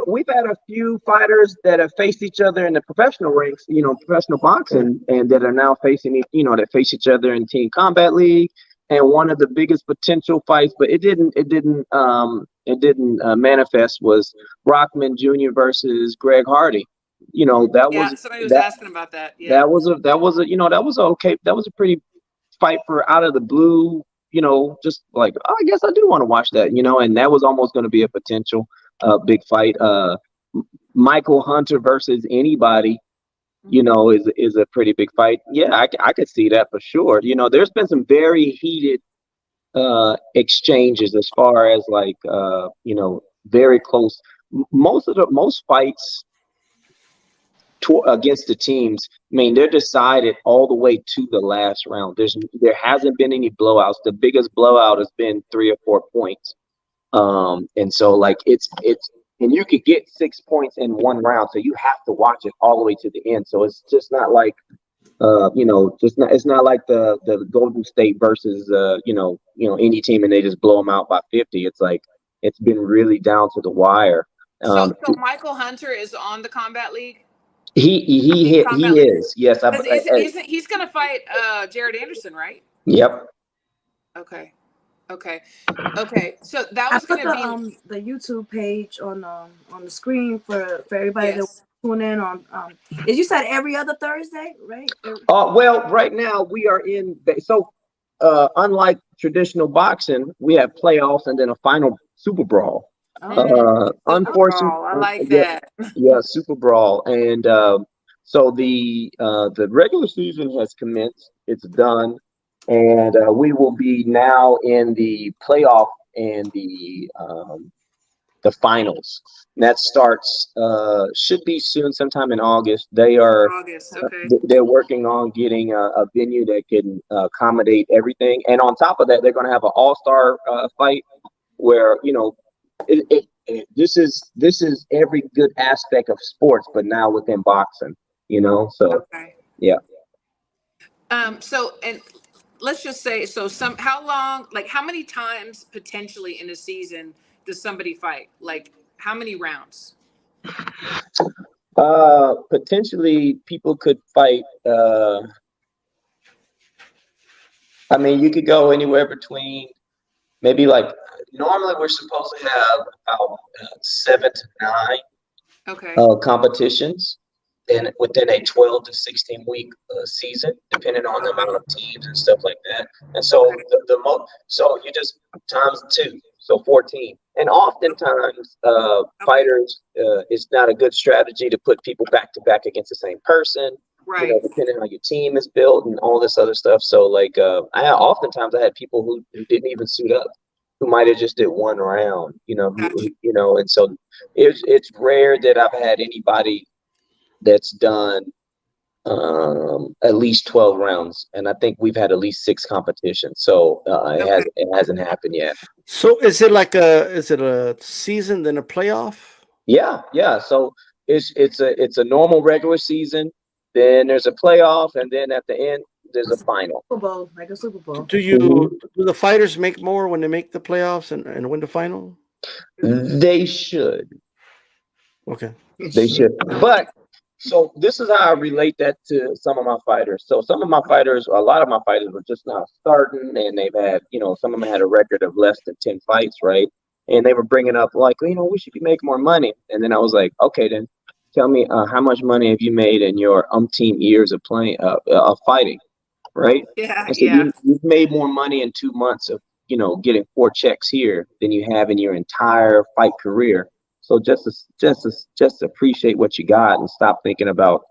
we've had a few fighters that have faced each other in the professional ranks, you know, professional boxing, and that are now facing, you know, that face each other in Team Combat League. And one of the biggest potential fights, but it didn't manifest, was Brockman Jr. versus Greg Hardy. You know, Yeah, somebody was asking about that. Yeah. that was a pretty fight for out of the blue. You know, just like, oh, I guess I do want to watch that. You know, and that was almost going to be a potential big fight. Michael Hunter versus anybody, you know, is a pretty big fight. Yeah, I could see that for sure. You know, there's been some very heated exchanges as far as like you know, very close. Most fights against the teams, I mean, they're decided all the way to the last round. There hasn't been any blowouts. The biggest blowout has been 3 or 4 points. And so like and you could get 6 points in one round, so you have to watch it all the way to the end. So it's just not like you know, it's not like the Golden State versus you know, any team and they just blow them out by 50. It's like it's been really down to the wire. So Michael Hunter is on the Combat League. He is, yes. He's going to fight Jared Anderson, right? Yep. Okay. So that was going to be the YouTube page on the screen for everybody that tune in on. As you said, every other Thursday, right? Well, right now we are in. So, unlike traditional boxing, we have playoffs and then a final Super Brawl. Unfortunately, I like that. Yeah, Super Brawl, and so the regular season has commenced. It's done, and we will be now in the playoff and the finals. And that starts should be soon, sometime in August. August, okay. They're working on getting a venue that can accommodate everything. And on top of that, they're going to have an all-star fight where this is every good aspect of sports, but now within boxing. So Okay. yeah. So, and let's just say, how long, like how many times potentially in a season does somebody fight? Like how many rounds? Potentially people could fight. I mean, you could go anywhere between maybe like normally we're supposed to have about 7 to 9 Okay. competitions within a 12 to 16 week season, depending on the amount of teams and stuff like that. And so so you just times 2, so 14. And oftentimes fighters, it's not a good strategy to put people back to back against the same person. Right. Depending on how your team is built and all this other stuff. So like oftentimes I had people who didn't even suit up, who might have just did one round, Gotcha. and so it's rare that I've had anybody that's done at least 12 rounds, and I think we've had at least 6 competitions. So it hasn't happened yet. So is it a season then a playoff? Yeah. So it's a normal regular season. Then there's a playoff, and then at the end there's a final. Super Bowl, like a Super Bowl. Do the fighters make more when they make the playoffs and win the final? They should. Okay. They should. But so this is how I relate that to some of my fighters. So a lot of my fighters were just now starting, and they've had, some of them had a record of less than 10 fights, right? And they were bringing up like, we should be making more money. And then I was like, okay, then tell me how much money have you made in your umpteen years of playing, of fighting, right? Yeah. I said, you've made more money in 2 months of, getting 4 checks here than you have in your entire fight career. So just appreciate what you got and stop thinking about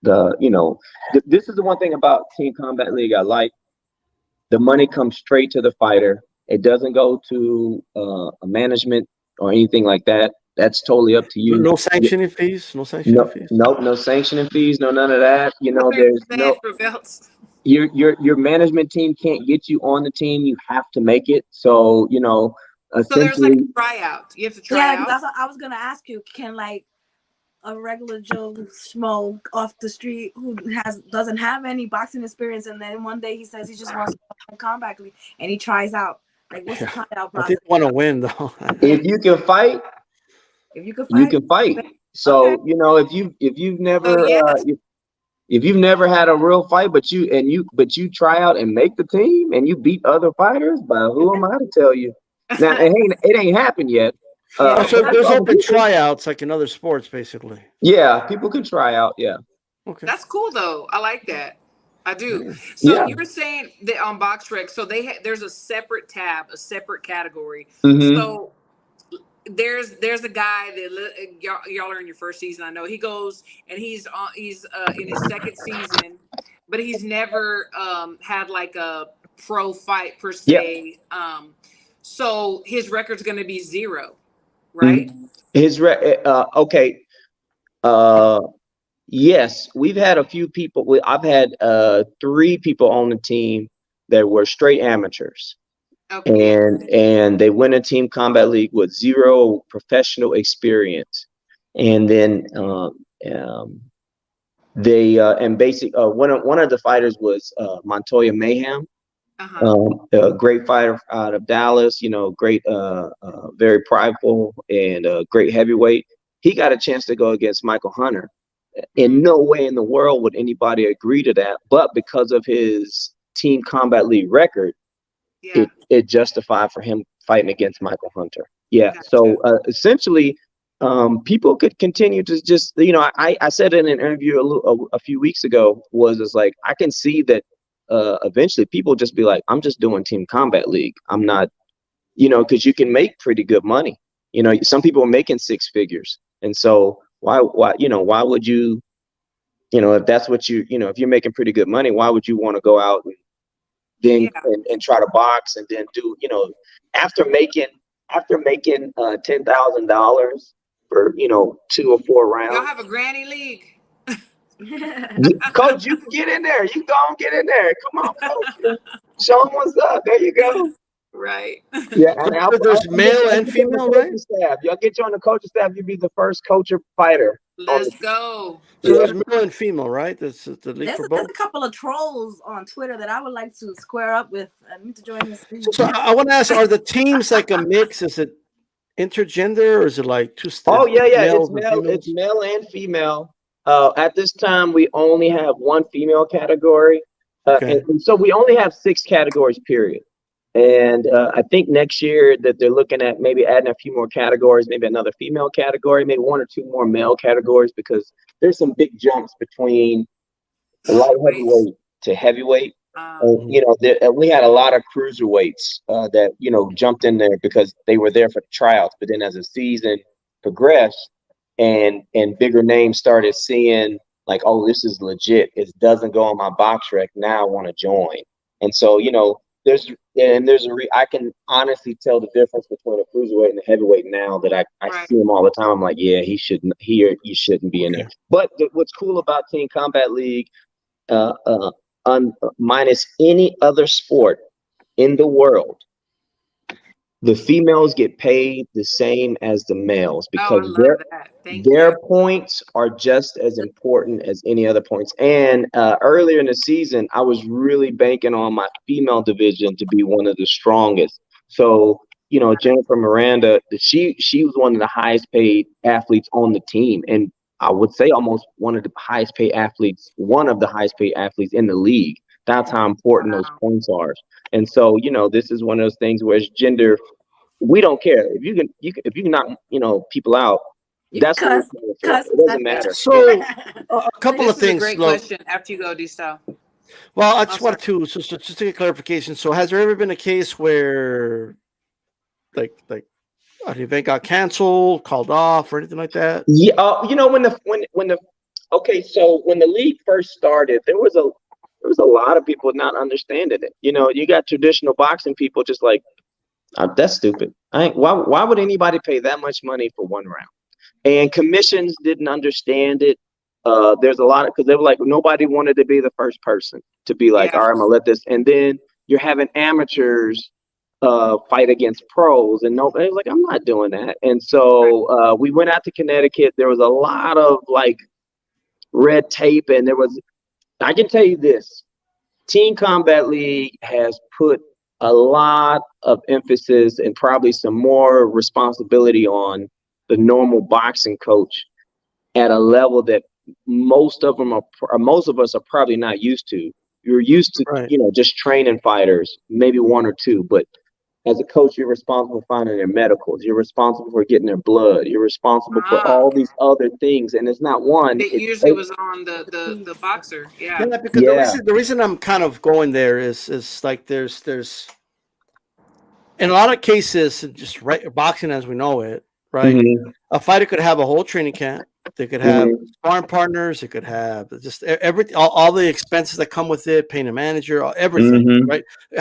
this is the one thing about Team Combat League I like. The money comes straight to the fighter. It doesn't go to a management or anything like that. That's totally up to you. No sanctioning fees. No sanctioning fees. Nope, no sanctioning fees. No, none of that. There's no. Your management team can't get you on the team. You have to make it. So So there's like a tryout. You have to try out. That's what I was gonna ask you. Can like a regular Joe schmo off the street who doesn't have any boxing experience, and then one day he says he just wants to play Combat League and he tries out. Like, what's the tryout process? I think want to win though. If you can fight, you can fight. So if you've never if you've never had a real fight, but you try out and make the team and you beat other fighters, but who am I to tell you? Now it ain't happened yet. So there's open tryouts like in other sports, basically. Yeah, people can try out. Yeah. Okay. That's cool though. I like that. I do. So you were saying that on BoxRec, so there's a separate tab, a separate category. Mm-hmm. So there's a guy that y'all are in your first season. I know he goes and he's in his second season, but he's never had like a pro fight per se. Yeah. So his record's going to be 0, right? Okay. Yes, we've had a few people. I've had 3 people on the team that were straight amateurs. Okay. And they win a Team Combat League with 0 professional experience. And then they and basic one of the fighters was Montoya Mayhem. A great fighter out of Dallas, great, very prideful and great heavyweight. He got a chance to go against Michael Hunter. In no way in the world would anybody agree to that, but because of his Team Combat League record, it justified for him fighting against Michael Hunter. Yeah. Gotcha. So essentially, people could continue to just, I said in an interview a few weeks ago it's like, I can see that eventually people just be like, I'm just doing Team Combat League. I'm not, because you can make pretty good money. Some people are making 6 figures. And so why would you, if that's what if you're making pretty good money, why would you want to go out then Yeah. and try to box and then do, after making $10,000 for 2 or 4 Y'all rounds. have a granny league. Coach, you can get in there. You go and get in there. Come on, coach. Show them what's up. There you go. Right. Yeah, and I'll There's male I'll and get you on the female, right? coaching staff. Y'all get you on the coaching staff. You'll be the first coach or fighter. Let's go. So Yeah. there's male and female, right? There's the league for There's both. a couple of trolls on Twitter that I would like to square up with. I need to join this league. So I want to ask: are the teams like a mix? Is it intergender, or is it like two? Oh yeah. Males It's and male. It's females? male and female. At this time, we only have one female category, Okay. and so we only have 6 categories. Period. And I think next year that they're looking at maybe adding a few more categories, maybe another female category, maybe 1 or 2 more male categories, because there's some big jumps between light heavyweight to heavyweight. We had a lot of cruiserweights that jumped in there because they were there for the tryouts. But then as the season progressed and bigger names started seeing like, oh, this is legit. It doesn't go on my box rec. Now I want to join. And so I can honestly tell the difference between a cruiserweight and a heavyweight now that I Right. see him all the time. I'm like, yeah, he shouldn't. He shouldn't be in there. But what's cool about Team Combat League, minus any other sport in the world, the females get paid the same as the males Oh, I because love that. Thank their you. points are just as important as any other points. And earlier in the season, I was really banking on my female division to be one of the strongest. So, Jennifer Miranda, she was one of the highest paid athletes on the team. And I would say almost one of the highest paid athletes in the league. That's how important those points are. And so, this is one of those things where it's gender. We don't care if you can knock people out. You That's cuss, what we're cuss. for. It doesn't matter. So a couple This of is a things. great Look, question. After you go, D-Style. well, I just Oh, wanted to so just to get clarification. So, has there ever been a case where, like, an event got canceled, called off, or anything like that? Yeah, so when the league first started, there was a lot of people not understanding it. You got traditional boxing people just like, that's stupid. Why would anybody pay that much money for 1 round? And commissions didn't understand it. There's a lot because they were like, nobody wanted to be the first person to be like, all right, I'm gonna let this. And then you're having amateurs fight against pros, and nobody was like, I'm not doing that. And so we went out to Connecticut. There was a lot of like red tape, and I can tell you this: Team Combat League has put a lot of emphasis and probably some more responsibility on the normal boxing coach at a level that most of us are probably not used to. You're used to, Right. just training fighters, maybe 1 or 2, but as a coach, you're responsible for finding their medicals. You're responsible for getting their blood. You're responsible for all these other things, and it's not one. It usually was on the boxer. Yeah. Yeah, because the reason I'm kind of going there is like there's in a lot of cases, just boxing as we know it, right? Mhm. A fighter could have a whole training camp. They could have sparring partners. They could have just everything, all the expenses that come with it, paying a manager, everything, right? You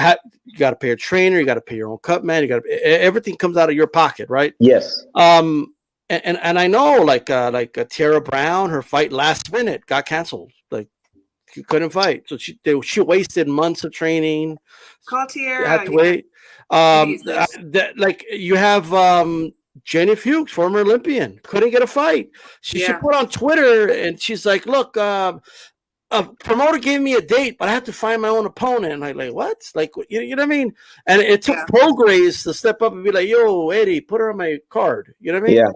got to pay a trainer. You got to pay your own cut man. You got everything comes out of your pocket, right? Yes. And I know like Tara Brown, her fight last minute got canceled. Like she couldn't fight, so she wasted months of training. Call Tierra. Had to wait. Like you have Jenny Fuchs, former Olympian, couldn't get a fight. She put on Twitter and she's like, "Look, a promoter gave me a date, but I have to find my own opponent." And I'm like, "What? Like, you know what I mean?" And it took Prograis to step up and be like, "Yo, Eddie, put her on my card." You know what I mean? Yeah.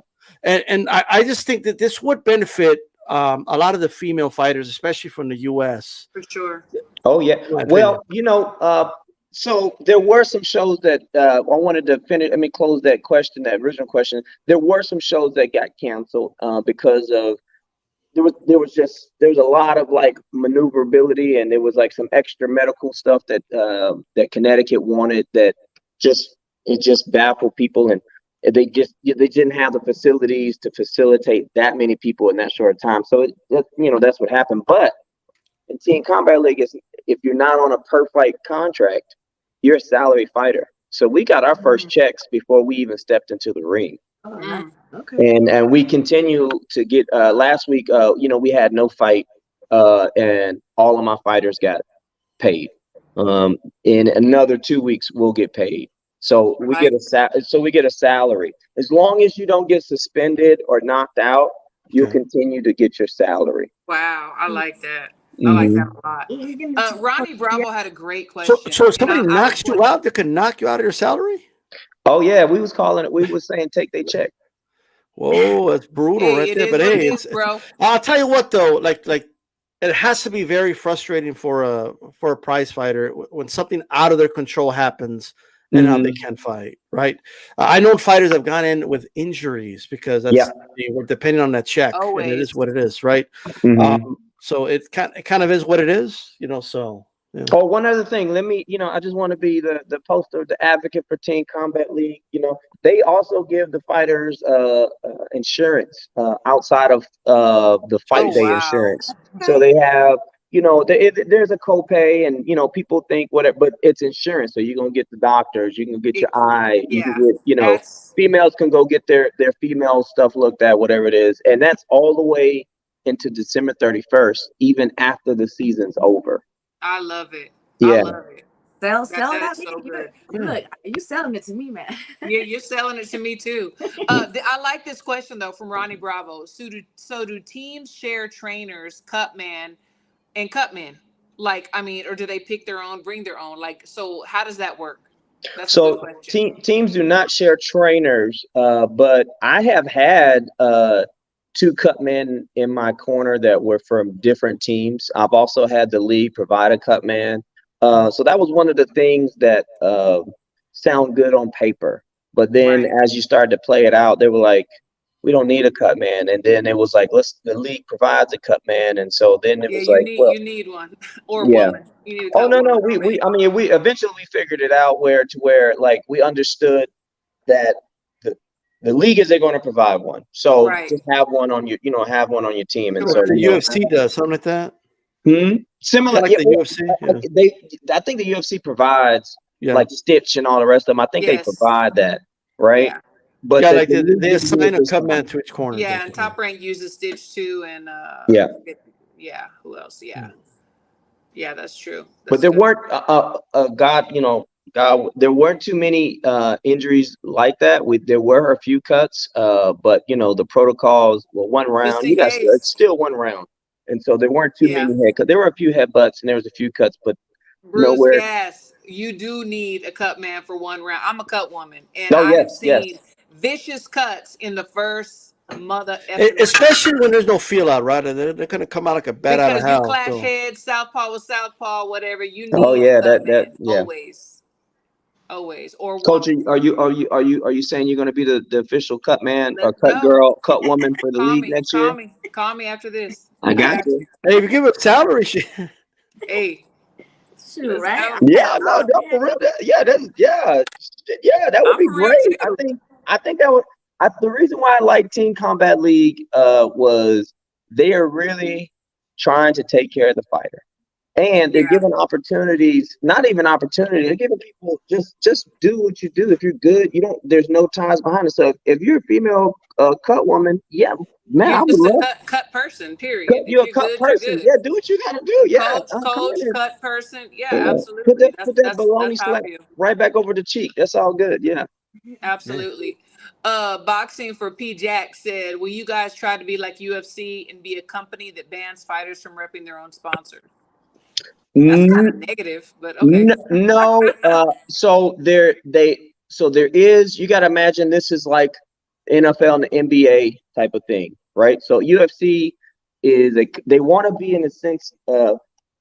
And I just think that this would benefit a lot of the female fighters, especially from the U.S. For sure. Oh yeah. Well, so there were some shows that I wanted to finish. Let me close that question, that original question. There were some shows that got canceled because of there was a lot of like maneuverability, and there was like some extra medical stuff that Connecticut wanted that just baffled people, and they didn't have the facilities to facilitate that many people in that short time. So that's what happened. But in Team Combat League, if you're not on a per fight contract, you're a salary fighter. So we got our first checks before we even stepped into the ring. Oh, nice. Okay. And we continue to get last week we had no fight and all of my fighters got paid. In another 2 weeks we'll get paid. So we get a salary. As long as you don't get suspended or knocked out, you'll continue to get your salary. Wow, I like that. I like that a lot. You can do Ronnie Bravo had a great question. So if somebody knocks you out, they can knock you out of your salary? Oh yeah, we was calling it. We was saying take their check. Whoa, that's brutal right there. But hey, bro. I'll tell you what though, like it has to be very frustrating for a prize fighter when something out of their control happens and how they can't fight, right? I know fighters have gone in with injuries because that's we're depending on that check, and it is what it is, right? So it kind of is what it is, So. Yeah. Oh, one other thing. Let me, I just want to be the poster, the advocate for Team Combat League. They also give the fighters insurance outside of the fight day insurance. So they have, there's a copay, and people think whatever, but it's insurance. So you're gonna get the doctors, you can get your eye, you can get, females can go get their female stuff looked at, whatever it is, and that's all the way into December 31st, even after the season's over. I love it. Yeah. I love it. Sell That's that. so good. Look, you selling it to me, man. Yeah, you're selling it to me too. I like this question though from Ronnie Bravo. So do teams share trainers, cutman, and cutmen? Or do they pick their own, bring their own? So how does that work? That's a good question. Teams do not share trainers, but I have had 2 cutmen in my corner that were from different teams. I've also had the league provide a cutman. So that was one of the things that sound good on paper. But then as you started to play it out, they were like, we don't need a cutman. And then it was like, the league provides a cutman. And so then it was you need one or woman. You need a no. We eventually we figured it out where we understood that the league is they're going to provide one. So just have one on your, team. And so the UFC does something like that. Similar, like the UFC. I think the UFC provides like Stitch and all the rest of them. I think they provide that, right? Yeah. But they assign a cutman to each corner. Yeah, and Top Rank uses Stitch too, and who else? Yeah, that's true. But there weren't there weren't too many injuries like that. There were a few cuts, but the protocols were 1 round. It's still 1 round, and so there weren't too many head. There were a few headbutts and there was a few cuts, but nowhere. Yes, you do need a cut man for 1 round. I'm a cut woman, and I've seen vicious cuts in the first especially when there's no feel out, right? And they're going to come out like a bat out of hell. Because you clash heads, southpaw with southpaw, whatever. You need always. Or Coach, are you saying you're going to be the official cut man or cut girl, cut woman for the league next year? Call me after this. I got you. Hey, if you give a salary, hey. Shoot, right? Yeah, no, for real. That would be great. I think that would. The reason why I like Team Combat League was they are really trying to take care of the fighter, and they're giving opportunities. Not even opportunity. They're giving people just do what you do. If you're good, there's no ties behind it. So if you're a female cut woman, man, I would love cut person. Period. You're a cut person. Yeah, do what you gotta do. Yeah, coach, cut person. Yeah, absolutely. Put that baloney slap right back over the cheek. That's all good. Yeah, absolutely. Boxing for P. Jack said, will you guys try to be like UFC and be a company that bans fighters from repping their own sponsor? That's kind of negative, but okay. No. So there is, you got to imagine this is like NFL and the NBA type of thing, right? So UFC they want to be in a sense,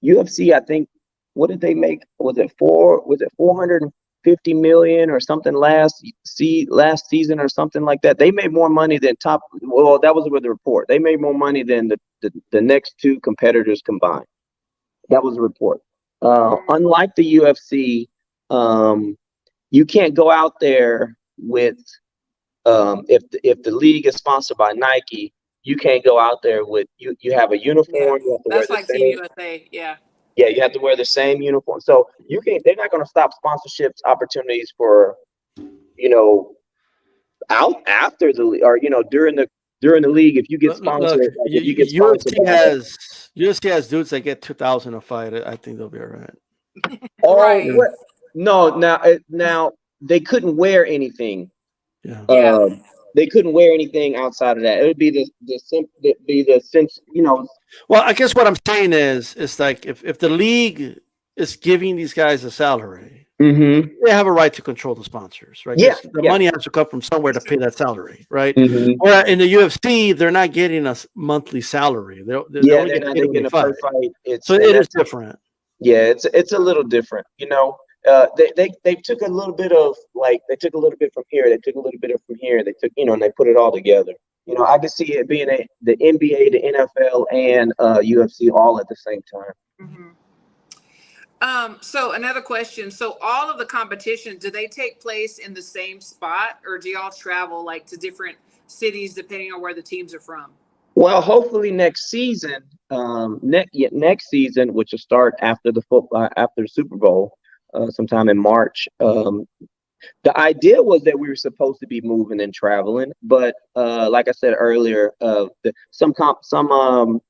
UFC, I think, what did they make? Was it 450 million or something last season or something like that? They made more money than that was with the report. They made more money than the next 2 competitors combined. That was a report. Unlike the UFC, you can't go out there with if the league is sponsored by Nike, you can't go out there with you have a uniform. That's like Team USA, Yeah, you have to wear the same uniform. So you can. They're not going to stop sponsorships opportunities for, you know, out after the or during the league if you get Look, sponsored, like if you get sponsored UFC by. has dudes that get 2,000 a fight. I think they'll be all right. Oh, Right. Yeah, what? No, now they couldn't wear anything. yeah. Yeah. They couldn't wear anything outside of that. It would be the sense, Well, I guess what I'm saying is like if the league is giving these guys a salary, Mm-hmm. they have a right to control the sponsors, right? Yeah, Because the yeah. money has to come from somewhere to pay that salary, right? Mm-hmm. Or in the UFC, they're not getting a monthly salary. They Yeah, only get paid they're when they getting a fight. per fight. So And it is that's different. yeah, it's a little different. They took a little bit of like they took a little bit from here, they took a little bit of from here, they took and they put it all together. I can see it being the NBA, the NFL, and UFC all at the same time. Hmm. So another question. So all of the competitions, do they take place in the same spot, or do y'all travel like to different cities depending on where the teams are from? Well, hopefully next season, next season, which will start after after the Super Bowl, sometime in March. The idea was that we were supposed to be moving and traveling, but like I said earlier, some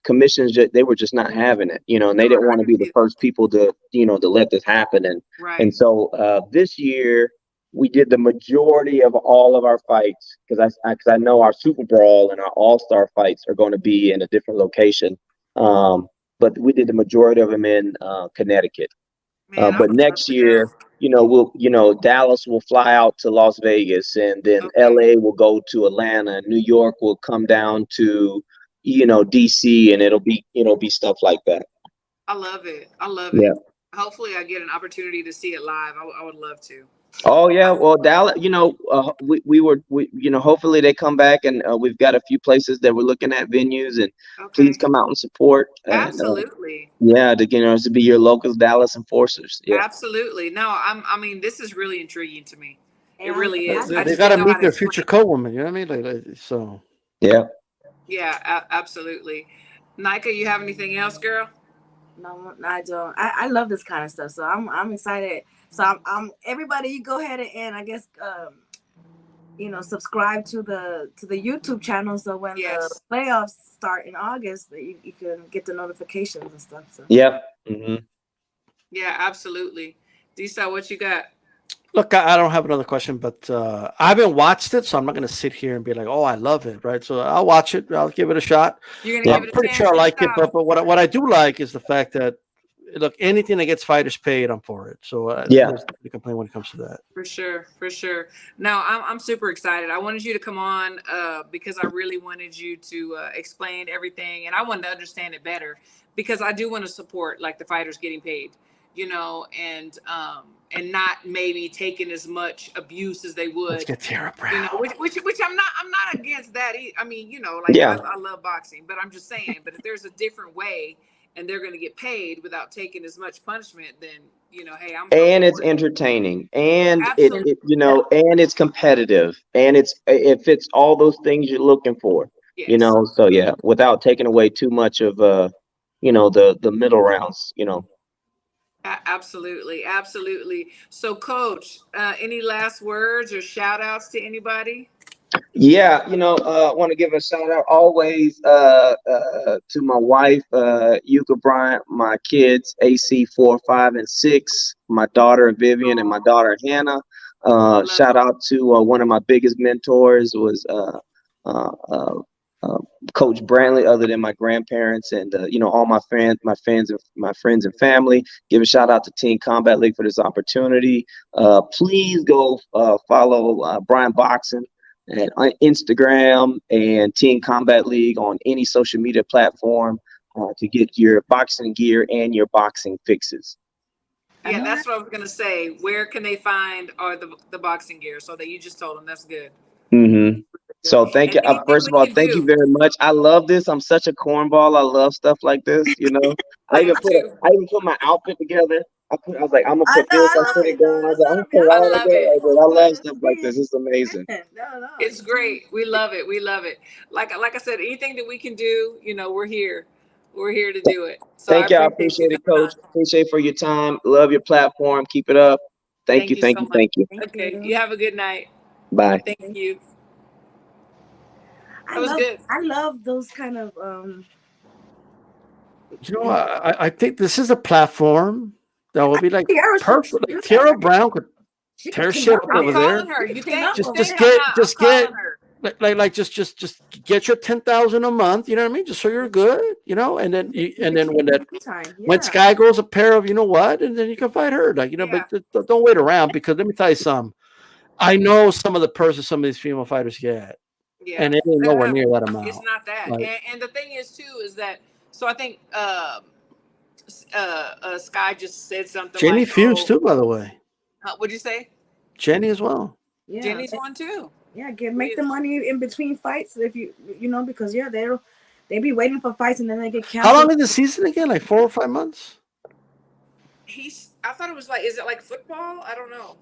commissions they were just not having it, and they didn't Sure, I want to can be the see. first people to let this happen, and Right. so this year we did the majority of all of our fights because I know our Super Bowl and our All Star fights are going to be in a different location, but we did the majority of them in Connecticut. Man, I But would love next to go. year, Dallas will fly out to Las Vegas, and then Okay. LA will go to Atlanta, and New York will come down to, DC, and it'll be stuff like that. I love it. I love Yeah. it. Hopefully I get an opportunity to see it live. I would love to. Oh yeah. Well, Dallas, hopefully they come back, and we've got a few places that we're looking at venues, and please Okay. come out and support. And Absolutely. yeah, to be your local Dallas enforcers. Yeah. Absolutely. No, I mean, this is really intriguing to me. It And really I is. They, I they just got to didn't know how meet to their explain future it. co-woman. You know what I mean? So Yeah. Yeah, absolutely. Nika, you have anything else, girl? no, I don't. I love this kind of stuff, so I'm excited. So I'm everybody. You go ahead and I guess subscribe to the YouTube channel, so when the Yes. playoffs start in August, that you can get the notifications and stuff. So Yep. Hmm. Yeah, absolutely. Disa, what you got? look, I don't have another question, but I haven't watched it, so I'm not going to sit here and be like, "Oh, I love it," right? So I'll watch it. I'll give it a shot. You're gonna Yeah. give I'm it a pretty chance, sure I like it, Disa? but what I do like is the fact that look, anything that gets fighters paid, I'm for it. So Yeah. there's no complaint when it comes to that. For sure, for sure. No, I'm super excited. I wanted you to come on because I really wanted you to explain everything, and I wanted to understand it better because I do want to support like the fighters getting paid, and not maybe taking as much abuse as they Let's would, get Tara Brown. which I'm not against that. I mean, like Yeah. I love boxing, but I'm just saying. But if there's a different way and they're going to get paid without taking as much punishment, then hey, I'm And it's for it. entertaining, and it, Absolutely. it and it's competitive, and it fits all those things you're looking for. Yes. So yeah, without taking away too much of the middle rounds. Absolutely, absolutely. So, Coach, any last words or shout outs to anybody? Yeah, I want to give a shout out always to my wife, Yuka Bryant, my kids, AC 4, 5, and 6, my daughter Vivian, and my Oh, daughter Hannah. I love Shout it. out to one of my biggest mentors was uh, uh, uh, Coach Brantley, other than my grandparents and all my friends and family. Give a shout out to Team Combat League for this opportunity. Please go follow Brian Boxing and on Instagram and Team Combat League on any social media platform to get your boxing gear and your boxing fixes. Yeah, and that's what I was gonna say. Where can they find the boxing gear? So that you just told them. That's good. Mm-hmm. Good. So thank And you. anything First we of all, can thank you do. very much. I love this. I'm such a cornball. I love stuff like this. I am too. I even put my outfit together. I was like, I'm gonna I put know, this. I I love put it. it No, down. I was that's like, I'm not gonna me. put it I all love together. it. I love stuff like this. It's amazing. No, It's great. We love it. We love it. Like I said, anything that we can do, we're here. We're here to do it. So I Thank you. I appreciate you appreciate it, coming Coach. on. Appreciate for your time. Love your platform. Keep it up. Thank Thank you. you Thank so you. much. Thank you. Thank Okay, you. you have a good night. Bye. Thank you. I That was love good. I love those kind of You know, I think this is a platform that will be like Tiara should perfect. Like do that, Tara right? Brown could She could tear clean shit up up over I'm over there. calling there. her. She You could clean think up you Just, over think just there. I'm get, not? I'm just get, calling her. just get your 10,000 a month. You know what I mean? Just so you're good. You know, and then, In the when that, meantime, when yeah. Sky grows a pair of, you know what, and then you can fight her. Like, you know, Yeah, but don't wait around, because let me tell you something. I know some of the purses some of these female fighters get, yeah. and it ain't nowhere near that It's amount. not that. Like And the thing is too is that so I think Sky just said something Jenny like, feuds "Oh, too, by the way. what'd you say?" Jenny as well. Yeah. Jenny's one too. Yeah, make the money in between fights if you know, because yeah, they be waiting for fights and then they get How long canceled. is the season again? Like 4 or 5 months? I thought it was like, is it like football? I don't know.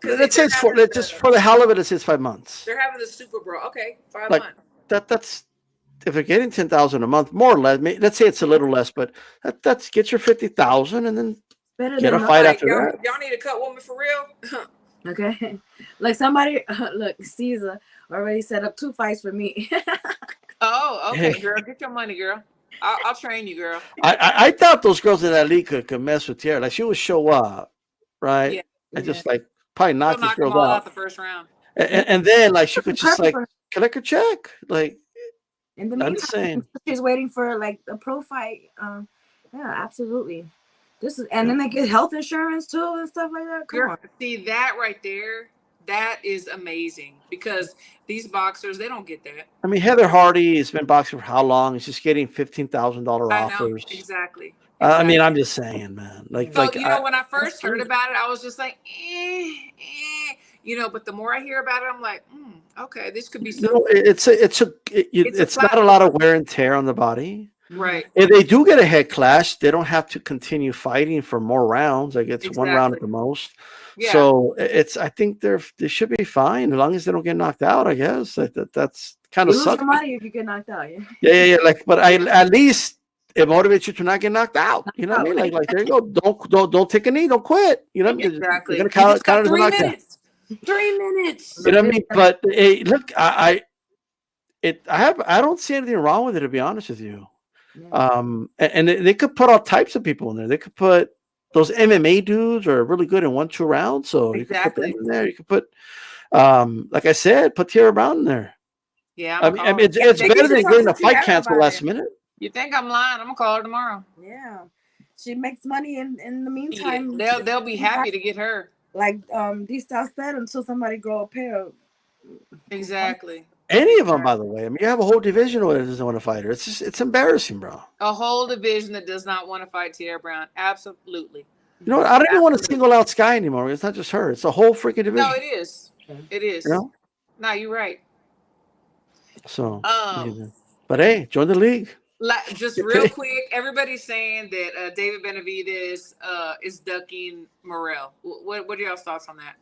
Because Let's say it's for, let's just for the hell of it, it's 5 months. they're having the Super Bowl. Okay, 5 Like months. that's if they're getting 10,000 a month, more or less. Let's say it's a little less, but that's get your 50,000 and then Better get a than I'm fight like, after that. y'all need to cut woman for real. okay. Like somebody look, Caesar already set up 2 fights for me. Oh, okay, girl, get your money, girl. I'll train you, girl. I thought those girls in that league could mess with Tierra. Like she would show up, right? Yeah, And Yeah. just like probably she'll knock these knock them girls all out. out the first round. And then like she could just Perfect like for her. collect her check. Like In the I'm just meantime, saying. she's waiting for like a pro fight. Yeah, absolutely. This is, and then they get health insurance too and stuff like that. Come Girl, on. see that right there? That is amazing because these boxers, they don't get that. I mean, Heather Hardy has been boxing for how long? She's just getting $15,000 I know offers. exactly. I mean, Exactly. I'm just saying, man. So, you know, when I That's first heard crazy. about it, I was just like, you know, but the more I hear about it, I'm like, okay, this could be you know, something. It's a it's not a lot of platform. wear and tear on the body. Right. If they do get a head clash, they don't have to continue fighting for more rounds. Like it's 1 round at Exactly. the most. Yeah. So I think they should be fine as long as they don't get knocked out. I guess that's kind You of lose sucks. your money if you get knocked out. Yeah. Yeah. Like, but at least it motivates you to not get knocked out. You know what I mean? Like there you go. Don't take a knee. Don't quit. You know what I mean? They're Exactly. gonna You just count got it as a 3 knockdown. minutes. 3 minutes. You know what I mean? But hey, look, I don't see anything wrong with it, to be honest with you. Yeah. And they could put all types of people in there. They could put those MMA dudes are really good in 1-2 rounds, so you could put them Exactly. in there. You could put, like I said, put Tierra Brown in there. Yeah, I I'm mean, gonna call her. it's They better should than talk getting to a fight Tiara canceled about last it. minute. You think I'm lying? I'm gonna call her tomorrow. Yeah. She makes money in the Yeah, meantime. they'll be happy to get her. Like D-Style said, until somebody grow a pair of Exactly. Any of them, by the way. I mean, you have a whole division that doesn't want to fight her. It's embarrassing, bro. A whole division that does not want to fight Tierra Brown. Absolutely. You know what? I don't even want to Absolutely. single out Sky anymore. It's not just her. It's a whole freaking division. No, it is. It is. You know? No, you're right. So, Um, but hey, join the league. just real quick, everybody's saying that David Benavidez is ducking Morrell. What are y'all's thoughts on that?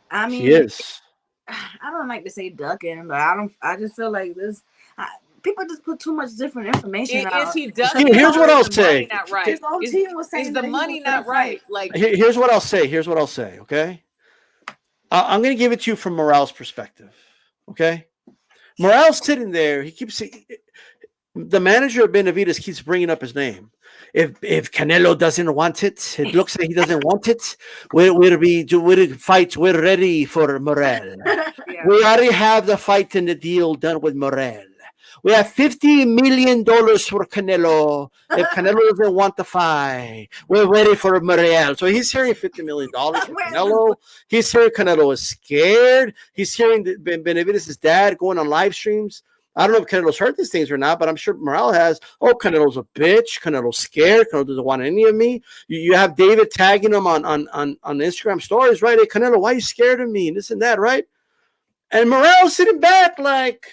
I mean, He is. I don't like to say ducking, but I just feel like this. People just put too much different information out. Is he ducking? Here's what or I'll is the money say. not right? His own team was saying Is the that he money was gonna not right? fight. Like, Here's what I'll say. Okay. I'm going to give it to you from Morale's perspective. Okay. Morale's sitting there. He keeps the manager of Benavides keeps bringing up his name. If Canelo doesn't want it, it looks like he doesn't want it. We'll fight. We're ready for Morel. yeah. We already have the fight and the deal done with Morel. We have $50 million for Canelo. If Canelo doesn't want the fight, we're ready for Morel. So he's hearing $50 million for Canelo. He's hearing Canelo is scared. He's hearing Benavides' dad going on live streams. I don't know if Canelo's heard these things or not, but I'm sure Morel has. Oh, Canelo's a bitch. Canelo's scared. Canelo doesn't want any of me. You have David tagging him on Instagram stories, right? Hey, Canelo, why are you scared of me? And this and that, right? And Morel's sitting back like,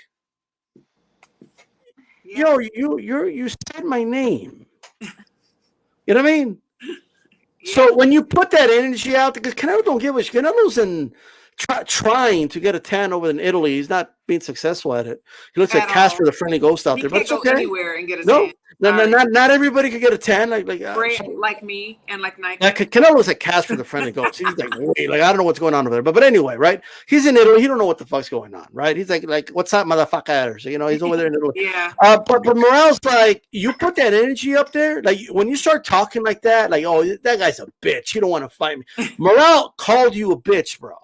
yo, you said my name. You know what I mean? Yeah. So when you put that energy out, because Canelo don't give a shit. Canelo's in trying to get a tan over in Italy. He's not being successful at it. He looks like At Casper all. the Friendly Ghost out You there, but can't it's go okay. anywhere and get a No, tan. no, Sorry. not everybody could get a tan. Like Bryant, like me and like Nike. Canelo's like Casper the Friendly Ghost. He's like, wait, like I don't know what's going on over there. But anyway, right? He's in Italy. He don't know what the fuck's going on, right? He's like what's up, motherfucker? So, he's over there in Italy. Yeah. But Morale's like, you put that energy up there, like when you start talking like that, like, oh, that guy's a bitch. You don't want to fight me. Morale called you a bitch, bro.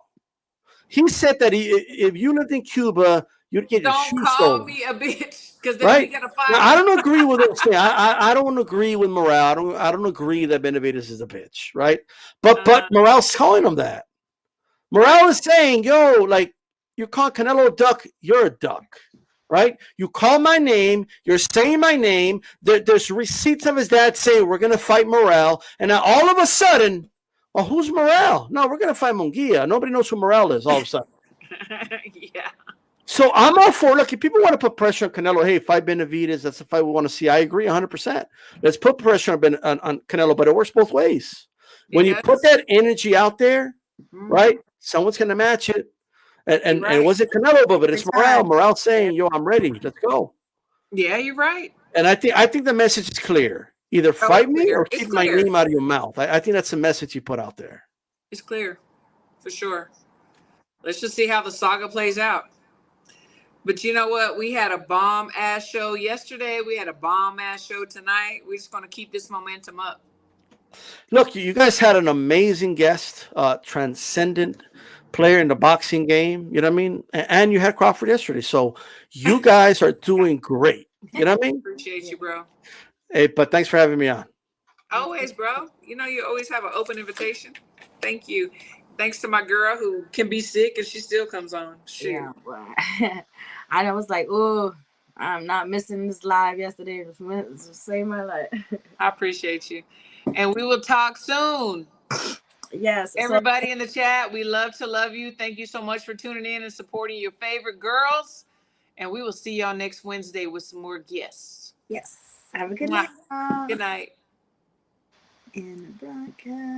He said that if you lived in Cuba, you'd get your shoes Don't call stolen. me a bitch, because then Right? we gotta Now, fight. I don't agree with those things. I don't agree with Morale. I don't agree that Benavides is a bitch, right? But Morale's telling him that. Morale is saying, yo, like, you call Canelo a duck, you're a duck, right? You call my name, you're saying my name. There's receipts of his dad saying we're gonna fight Morale, and now all of a sudden, well, who's Morale? No, we're gonna fight Munguia. Nobody knows who Morale is all of a sudden. Yeah. So I'm all for, look, if people want to put pressure on Canelo, hey, fight Benavides, that's the fight we want to see. I agree 100%. Let's put pressure on Canelo, but it works both ways. When you put that energy out there, right, someone's going to match it. And it wasn't Canelo, but it's Morale. Morale saying, yo, I'm ready. Let's go. Yeah, you're right. And I think the message is clear. Either fight me or keep my name out of your mouth. I think that's the message you put out there. It's clear, for sure. Let's just see how the saga plays out. But you know what? We had a bomb-ass show yesterday. We had a bomb-ass show tonight. We're just going to keep this momentum up. Look, you guys had an amazing guest, transcendent player in the boxing game. You know what I mean? And you had Crawford yesterday. So you guys are doing great. You know what I mean? Appreciate you, bro. Hey, but thanks for having me on. Always, bro. You always have an open invitation. Thank you. Thanks to my girl who can be sick and she still comes on. Shoot. Yeah, well, I was like, oh, I'm not missing this live yesterday to save my life. I appreciate you. And we will talk soon. Yes. Everybody in the chat, we love to love you. Thank you so much for tuning in and supporting your favorite girls. And we will see y'all next Wednesday with some more guests. Yes. Have a good night. Good night. In the broadcast.